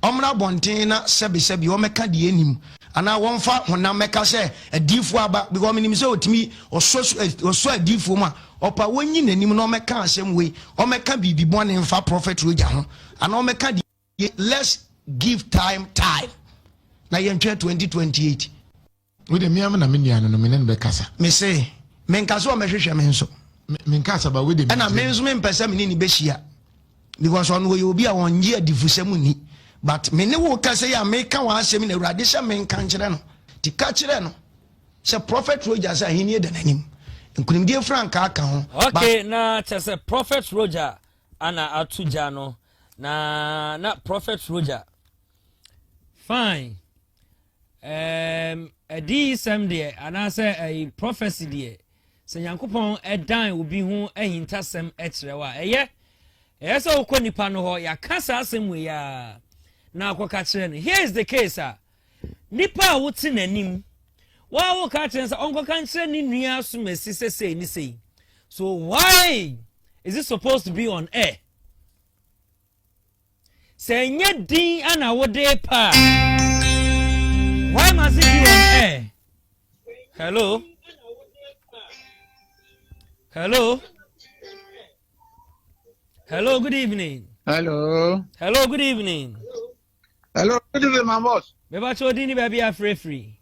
[SPEAKER 20] omra bonten na sebi o meka de enim ana wonfa hona meka se adifo aba because minim se otimi oso adifo ma opa wonyi nanim no meka asem we o meka bibi bone mfa prophet Roger ho ana o meka de let's give time na yentwe 2028 we de miam na menia no menen be kasa me say men kasa o mehwehwe men so men kasa ba we de na men so men pesa men ni be hia because on we obi a wonye adifusem ni but me ne wo kasa ya me ka wa asem na urade sha men kan kire no ti ka kire no se prophet Roger sa hini de nanim nkunim die franka aka ho
[SPEAKER 1] okay na tese prophet Roger ana atuja no na prophet Roger fine edi sem de ana say a prophecy de se yankopon edan obi hu ahintasem ekrewa eye so okonipa no ho ya kasa asem we ya na akoka kire no here is the case nipa wuti nanim wa wo ka kire say onko kan kire ni nua so mesi say ni say so why is it supposed to be on air say nye din ana wo de pa why must it be on air hello good evening
[SPEAKER 21] hello
[SPEAKER 1] good evening
[SPEAKER 21] my boss
[SPEAKER 1] beba chodini baby are free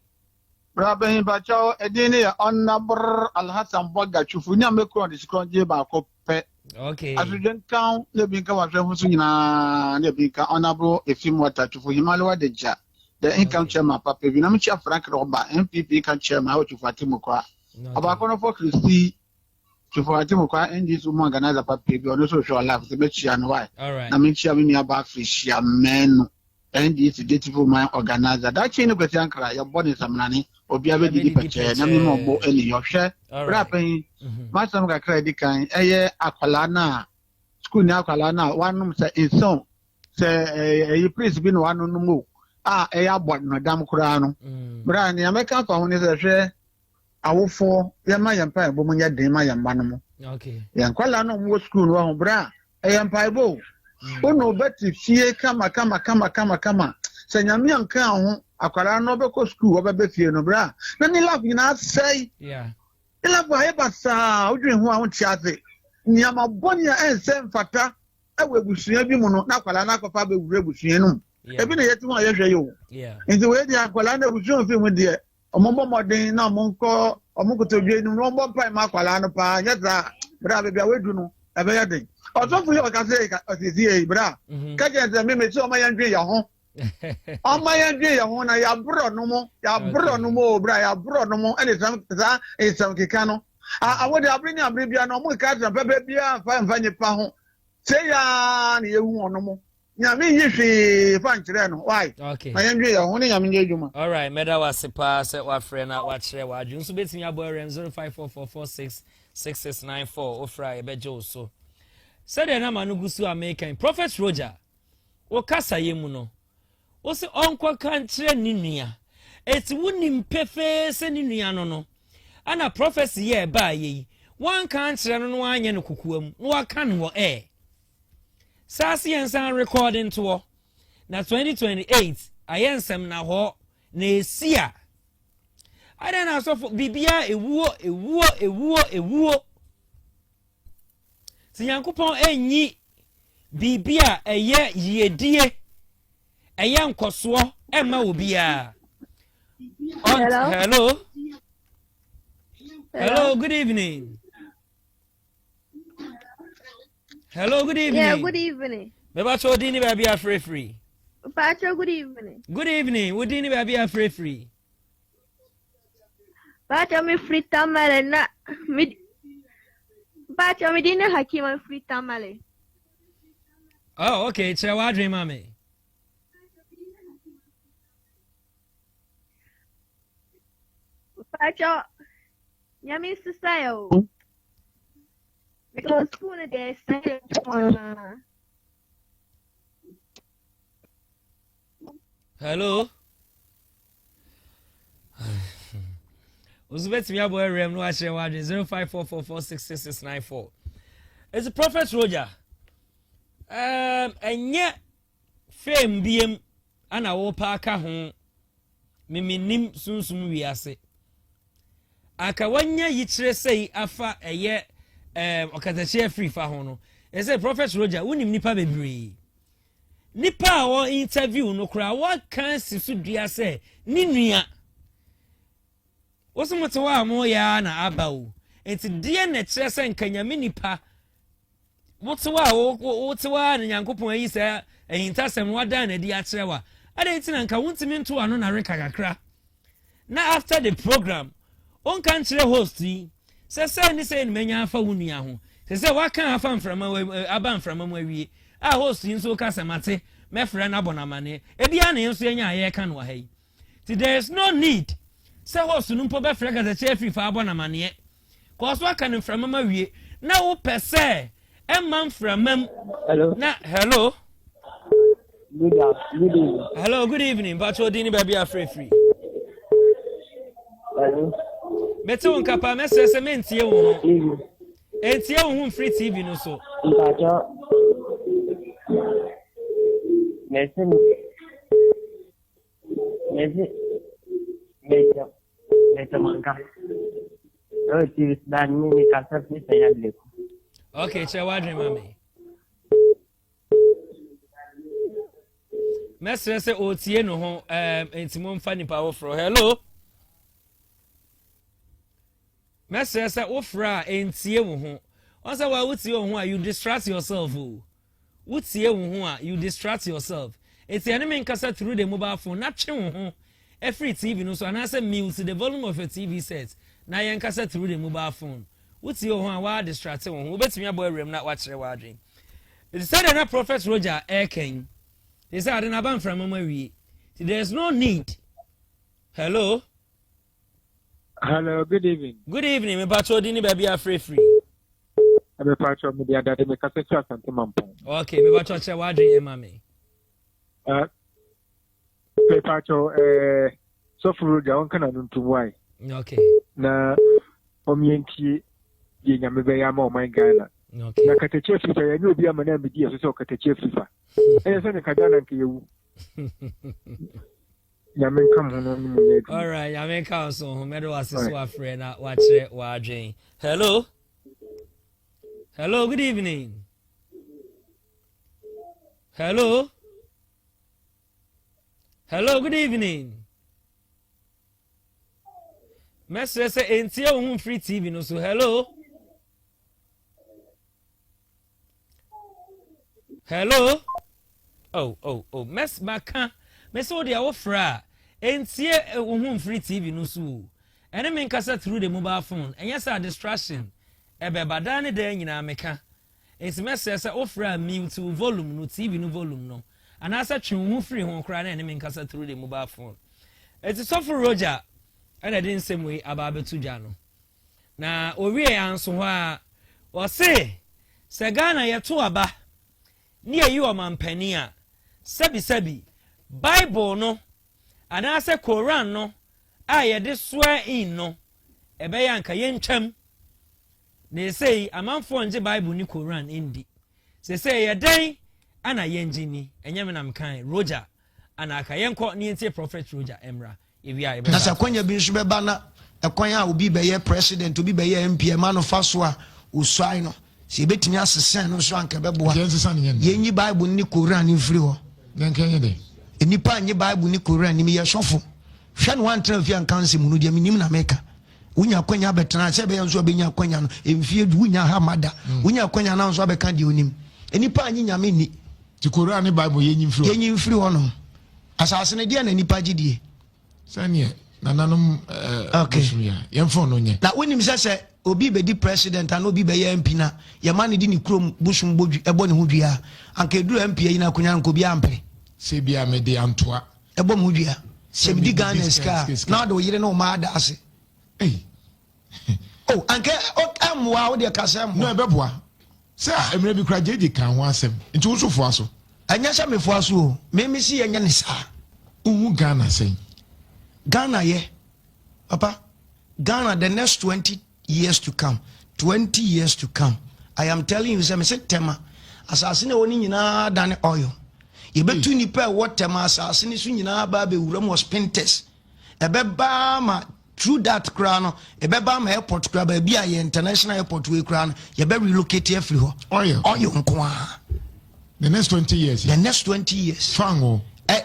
[SPEAKER 21] Rabbi Bacho edini ya honorable Alhassan Boga chufu nya mekro de skronje ba ko pe
[SPEAKER 1] okay
[SPEAKER 21] asuden kan le binka wa hwe fusu nyina le binka honorable efim wata chufu himalwa de ja the income chairman papa bi na mchi Frank Roba MPP kan chairman ha chufu atimu kwa abako no for Christy chufu atimu kwa NDC mu organizer papa bi ono so show life se mechi an why na mchi amini aba frishia men NDC dative man organizer that chain go tiankra ya body samnani obi abedi di peche na mi mo bo eni yo hwe rapen masam ga credit kan eye akwala na school ni akwala na wanum se inson se e priest bi no wanu no mo ɛyɛ abɔ nadam koraa no bra ne ameka fa ho ne sɛ hwɛ awofo yɛma yɛn pa ɛbɔ mu nyɛ den ma yɛn ba no mu yɛn kwala no mo school no ho bra ɛyɛ mpa ɛbɔ ono bɛti fie kama sɛ nyame anka ho akwara no bɛkɔ school wɔbɛbɛ fie no bra na ne love nyinaa sɛi ne love ayɛ basaa wodwen ho a wo tiase nneɛma bɔne a ɛnsɛ mfata ɛwɔ abusua bi mu no na akwara no akɔfa bɛwura abusua no mu ebi na yɛte ho a yɛhwɛ yi o nti wɔyɛ de akwara no abusua mfi mu deɛ ɔmɔbɔ mmɔden na ɔmokotodwe no na ɔmbɔ mpae ma akwara no paa nyɛ saa bra baabi a wɔadu no ɛbɛyɛ den ɔsɔfo yɛ ɔka sɛ ɔsisi bra ka kyerɛ sɛ meme sɛ ɔma yɛndwe yɛ ho ɔma yɛndwe yɛ ho na yɛaborɔ no mu o bra yɛaborɔ no mu ɛne saa ɛsɛm keka no awode abere ne abere bia no ɔmo keka sɛ pɛpɛ bia mfa nnipa ho sɛ yaa ne yɛhu ɔno mu nyame yi hwee fa nkyerɛ no why na yɛndwe yɛ ho ne nyame nyɛ adwuma
[SPEAKER 1] all right meda wase paa sɛ wafrɛ na wakyerɛ w'adwene nso bɛtumi abɔ rem 0544466694 ofra yɛbɛgye wo so sɛdeɛ na ma no gu so American Prophet Roger wo kasa yɛ mu no wo se ɔnkɔ ka nkyerɛ ne nua eti wonim pefee sɛ ne nua no ana prophecy yɛ ba yɛ wan ka nkyerɛ no anyɛ no kokoam no waka no wɔ air sase yɛn san recording to na 2028 ayɛ nsɛm na hɔ na esia ada na asɔfo bibia ewuo si yankopɔn enyi bibia ɛyɛ yiedie ɛyɛ nkɔsoɔ ɛma obia hello good evening hello good evening
[SPEAKER 2] yeah good evening
[SPEAKER 1] me ba cho dini ba bia free
[SPEAKER 2] Pacho, good evening.
[SPEAKER 1] Good evening. Would you be a free?
[SPEAKER 2] Pacho, me free tamale na. Pacho, me didn't hakim and free tamale.
[SPEAKER 1] Oh, okay. It's a wadri, mommy.
[SPEAKER 2] Pacho, yami sayo. Because school day say
[SPEAKER 1] hello. Uzbet me abo rem no ahye wadwe 0544466694. It's a Prophet Roger. Enye fame biem ana wo pa ka ho miminim sunsum wiase. Aka wanya yikyire sei afa eye okatache free fa ho no. Ese Prophet Roger wonim nipa bebree. Nipa wo interview no kra what can sisu dua se ni nua wosomote wa mo ya na abawo enti die na kire se nkanyame nipa wote wa wote wa na nyankopon ayi se ehintasem wada na di akire wa ada enti na nka wontimi nto ano na reka kakra na after the program on kan kire host yi se ni se ni menya afa wonua ho se wa kan afa mframa aba mframa mu awie a host nso kasa mate me friend abonamane ebia na nso enya aye ka no ha yi there is no need say host no mpo be friend kasa che free fa abonamane cause wa kan mframa ma wie na wo pese emma mframa hello na hello
[SPEAKER 22] good evening
[SPEAKER 1] hello good evening but you didn't be free
[SPEAKER 22] hello
[SPEAKER 1] beto nka pa message se mentie wo entie wo free tv no so
[SPEAKER 22] mpacho Merci.
[SPEAKER 1] Okay, che wadre mami. Mesre se otie no ho entimo mfa nipa wo fro. Hello. Mesre se ofra entie wo ho. Once wa utie wo ho you distract yourself o. Wotie wo ho a you distract yourself. It's the enemy nkasa through the mobile phone na twe wo ho every TV no so anase mute the volume of your TV set na yen nkasa through the mobile phone. Wotie wo ho a wa distract wo ho obetimi abo awrem na wa kire wa adwen. It said na Prophet Roger Eken. He said na ban from mama wi. There's no need. Hello.
[SPEAKER 22] Hello, good evening.
[SPEAKER 1] Good evening. Me bacho di ni ba bia free.
[SPEAKER 22] I'm a part of media that make a sexual sentiment.
[SPEAKER 1] Okay, me bacho che wa adwen e mame.
[SPEAKER 22] Pacho, so for the one can I do why?
[SPEAKER 1] Okay.
[SPEAKER 22] Na omienti ye nyame be ya ma my Ghana.
[SPEAKER 1] Okay.
[SPEAKER 22] Na kateche fifa ya nyo bia mana bi die so kateche fifa. So ne kadana nke yewu. Nyame kam ho no mu ye.
[SPEAKER 1] All right, nyame kam so ho medo asiso afre na wa kire wa adwen. Hello. Hello, good evening. Hello. Hello, good evening. Message say entie ohun free TV no so hello. Hello. Oh. Mess maka. Mess o dia wo fra. Entie ohun free TV no so. Ene me nkasa through the mobile phone. Enya sa distraction. Ebe badane de nyina meka. Enti message say o fra mute volume no TV no volume no. And as a tune free home crying and in casa through the mobile phone. It's a soft Roger, and I didn't same way about Betujano. Now, Ori answer why or say, Sagana Yatuaba near you a man penia, Sebi, Bible no, and as a Koran no, I this swear in no, a bayanka yen chum. They say a man for the Bible ni Koran indi. They say a day. Ana yenjini enyame nam kan Roger ana aka yenko ni entie prophet Roger Emra ewia ebe
[SPEAKER 20] nasa kwanya bi nso beba na ekwanya obi be ye president obi be ye MP ma no fa so a usai no se betimi asesen no so anka beboa yenyi Bible ni Quran ni free ho yenkenye de enipa anyi Bible ni Quran ni ye shofo hwe no antra fi anka nsem no de minim na meka unya kwanya betena se be nso benya kwanya no emfie du unya ha mada unya kwanya na nso abeka de onim enipa anyi nyame ni ti Quran ni Bible yenyi mfiri hono asase ne dia na nipa gidie sane nananom okay yemfo no nye na wonim sese obi be di president and obi be ye MP na ye ma ne di ni krom bushum bodwi ebo ne ho dua anka eduru MP yi na konya nko bi ampre se bia me de antoa ebo mo dua se bi di Ghana ska na do yire no ma da ase oh anka amwa wo de kasem no ebeboa se emre bi kra jeje kan ho asem nti wo so fo aso anya sha me fo aso me si anya ne sa uhu Ghana sen Ghana ye papa Ghana the next 20 years to come I am telling you say me say tema asase na woni nyina dan oil ye betu nipa what tema asase ni so nyina ba be wuram was pinters ebe ba ma through that crown ebeba ma airport kra ba bia ye international airport we crown ye be relocate every ho oil nko the next 20 years fango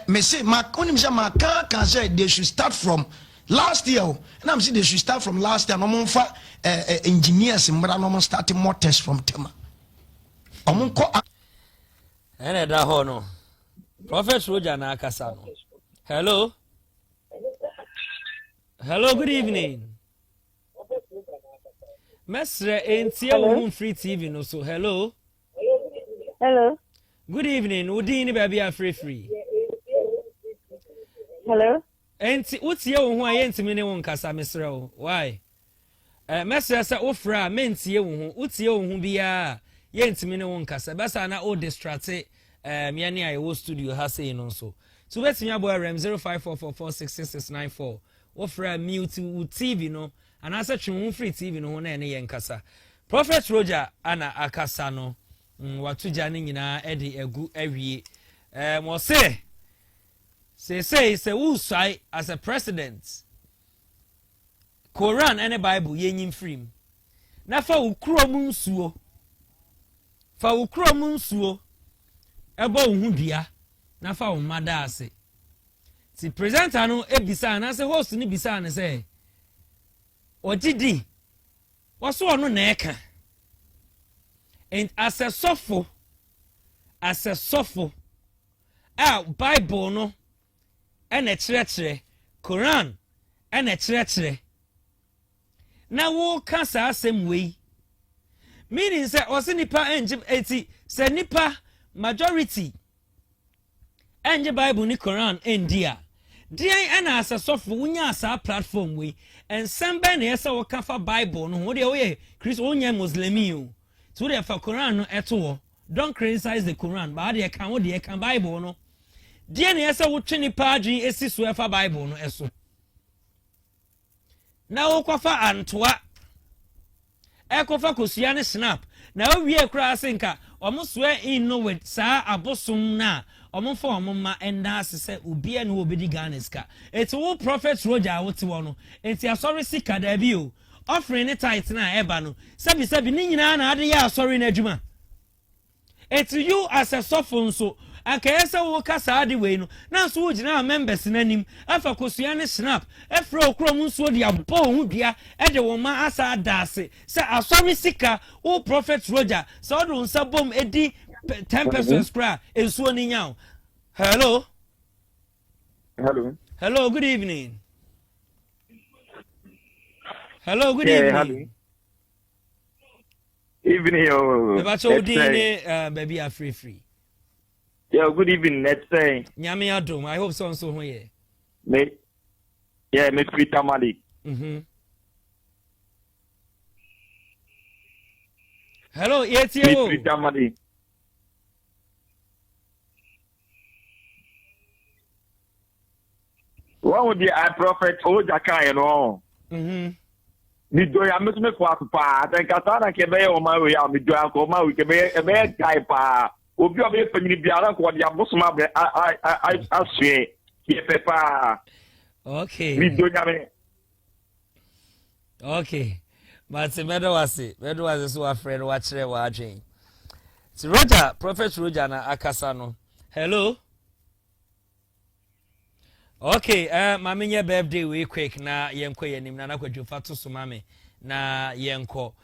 [SPEAKER 20] me say ma onim say ma can say they should start from last year and I'm saying they should start from last year no mo fa engineers mbra no mo start motors from tema omonko
[SPEAKER 1] ene da ho no prophet Roger na akasa no Hello, good evening. Mesre entie ohun free TV no so hello. Good evening. Udini baby are free.
[SPEAKER 2] Hello.
[SPEAKER 1] Enti utie ohun aye ntimi ne won kasa mesre o. Why? Mesre sa ofra mentie ohun utie ohun bia ye ntimi ne won kasa basa na o distract me ani aye wo studio ha say no so. So betimi abo rem 0544466694. Ofra mute TV no and asa twun free TV no na ene yenkasa prophet Roger ana akasa no watuja ne nyina ede egu awie mo say usai as a president Quran and Bible yenyim free na fa ukrom nsuo ebo ohudua na fa umada ase si presenter no ebisa na se host ni bisa na se ogidi waso ono na eka and as a sofo Bible no ene kire Quran ene kire na wo kasa asem wei meaning say osinipa enje eti se nipa majority enje Bible ni Quran endia dian ana asasofo unya asa platform we and sembe na yesa wo kafa Bible no wo de wo ye Christ unya Muslimi o so de fa Quran no eto wo don't criticize the Quran but they can wo de can Bible no die ne ese wo twe ni paadwen esi so efa bible no eso na wo kwafa antoa ekofa kosua ne snap na wo wie kra senka omo soe in no with sa abosom na omo fa omo ma enda asese obi ene wo bedi Ghana ska eti wo prophet Roger wo ti wo no enti asori sika da bi o offering ne tight na eba no sabi ni nyina na ade ya asori na adwuma eti you as a sophon so akayesa wo kasa ade we no na so wo gina members nanim afa kosua ne snap efro okrom nso de abo hu bia e de wo ma asa adase se asori sika wo prophet Roger so do nsa bom edi 10% scra ensuo ni nyaw. Hello. Hello, good evening. Hello, good evening.
[SPEAKER 4] Evening, yo.
[SPEAKER 1] But so baby are free.
[SPEAKER 4] Yeah, good evening. Let's say.
[SPEAKER 1] Nyame adom. I hope so here.
[SPEAKER 4] Me free tamale.
[SPEAKER 1] Hello, yes,
[SPEAKER 4] me free tamale. What would the prophet Ojaka, you know? Me do ya me for pa. Then kasana ke be o ma we ya me do ko ma we ke be guy pa. Obi obi panyi biara ko dia bosoma be asue ke pepa.
[SPEAKER 1] Okay.
[SPEAKER 4] Me do ya me.
[SPEAKER 1] Okay. But medo was so afraid wa kire wa adwen. Si Roger, prophet Roger na akasa no. Hello. Okay, mama nye birthday we quick na yenko yenim na nakwadwo fato so mama na yenko.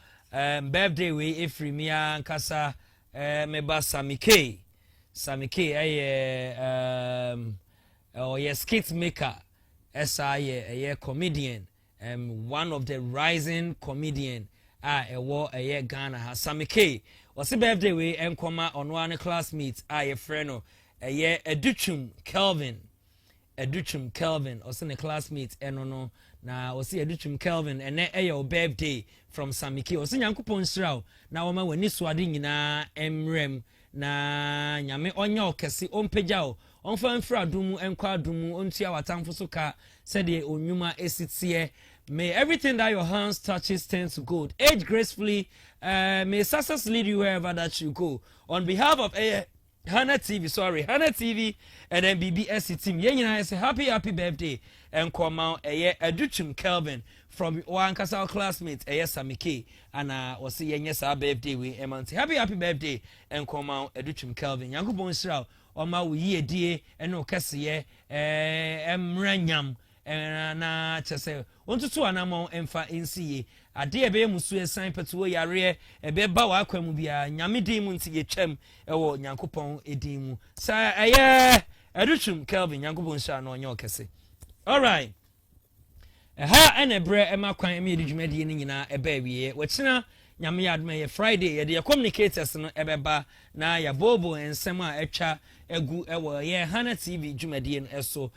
[SPEAKER 1] Birthday we efrimia nkasa meba Samike skit maker esa comedian one of the rising comedian Ghana ha Samike what's birthday we enkoma on one classmate friend Educhum Kelvin or send a classmate no na o see Educhum Kelvin and your birthday from Samike o see Yankopon Sraw na wo ma wani soade nyina emrem na nyame onye okese ompegya onfa mfra dumu enkwa dumu ontua watamfo so ka said the onwuma esitie. May everything that your hands touches turn to gold. Age gracefully. May success lead you wherever that you go. On behalf of hana TV and then BBS team. Yeah, say happy birthday and come out Educhum Kelvin from Wankasa classmates Samike and was see yes our birthday we happy birthday and come out Educhum Kelvin. Yango Bonsrao on my ye dear and no kasiye emranyam na chese wonto to anamo emfa nsiye ade ebe musu esan petuo yare ebe ba wa kwamu bia nyame din mu nti yetwam ewo nyankopon edin mu sa Educhum Kelvin nyankopon sha no onye okese. All right. Ha enebre emakwan emi edwumadi ni nyina eba wiye wachina nyame yadme ye Friday ye de communicators no ebeba na ya bobo ensem a etwa egu ewo ye hana TV dwumadi no eso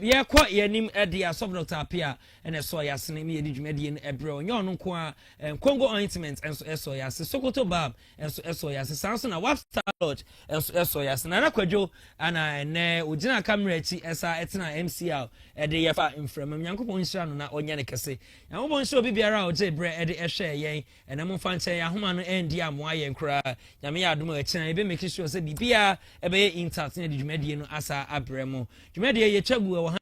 [SPEAKER 1] ye kwa yanim ede asof Dr. Apia ene so ya sene mi edi dwumadi no ebre onye ono nko a Congo ointment enso eso ya se Sokoto Bab enso eso ya se Samson na Wapstar Lodge enso eso ya se na kwadwo ana ene ogina camera chi esa etena MCL ede ye fa inframa nyankopon nhira no na onye ne kese nyankopon nhira obi biara o je bre ede ehwe yen ene mo fa nche ya homa no endi amoa yen kra nyame ya adom a chena ebe make sure say bibia ebe intact na dwumadi no asa abremo dwumadi ye chagu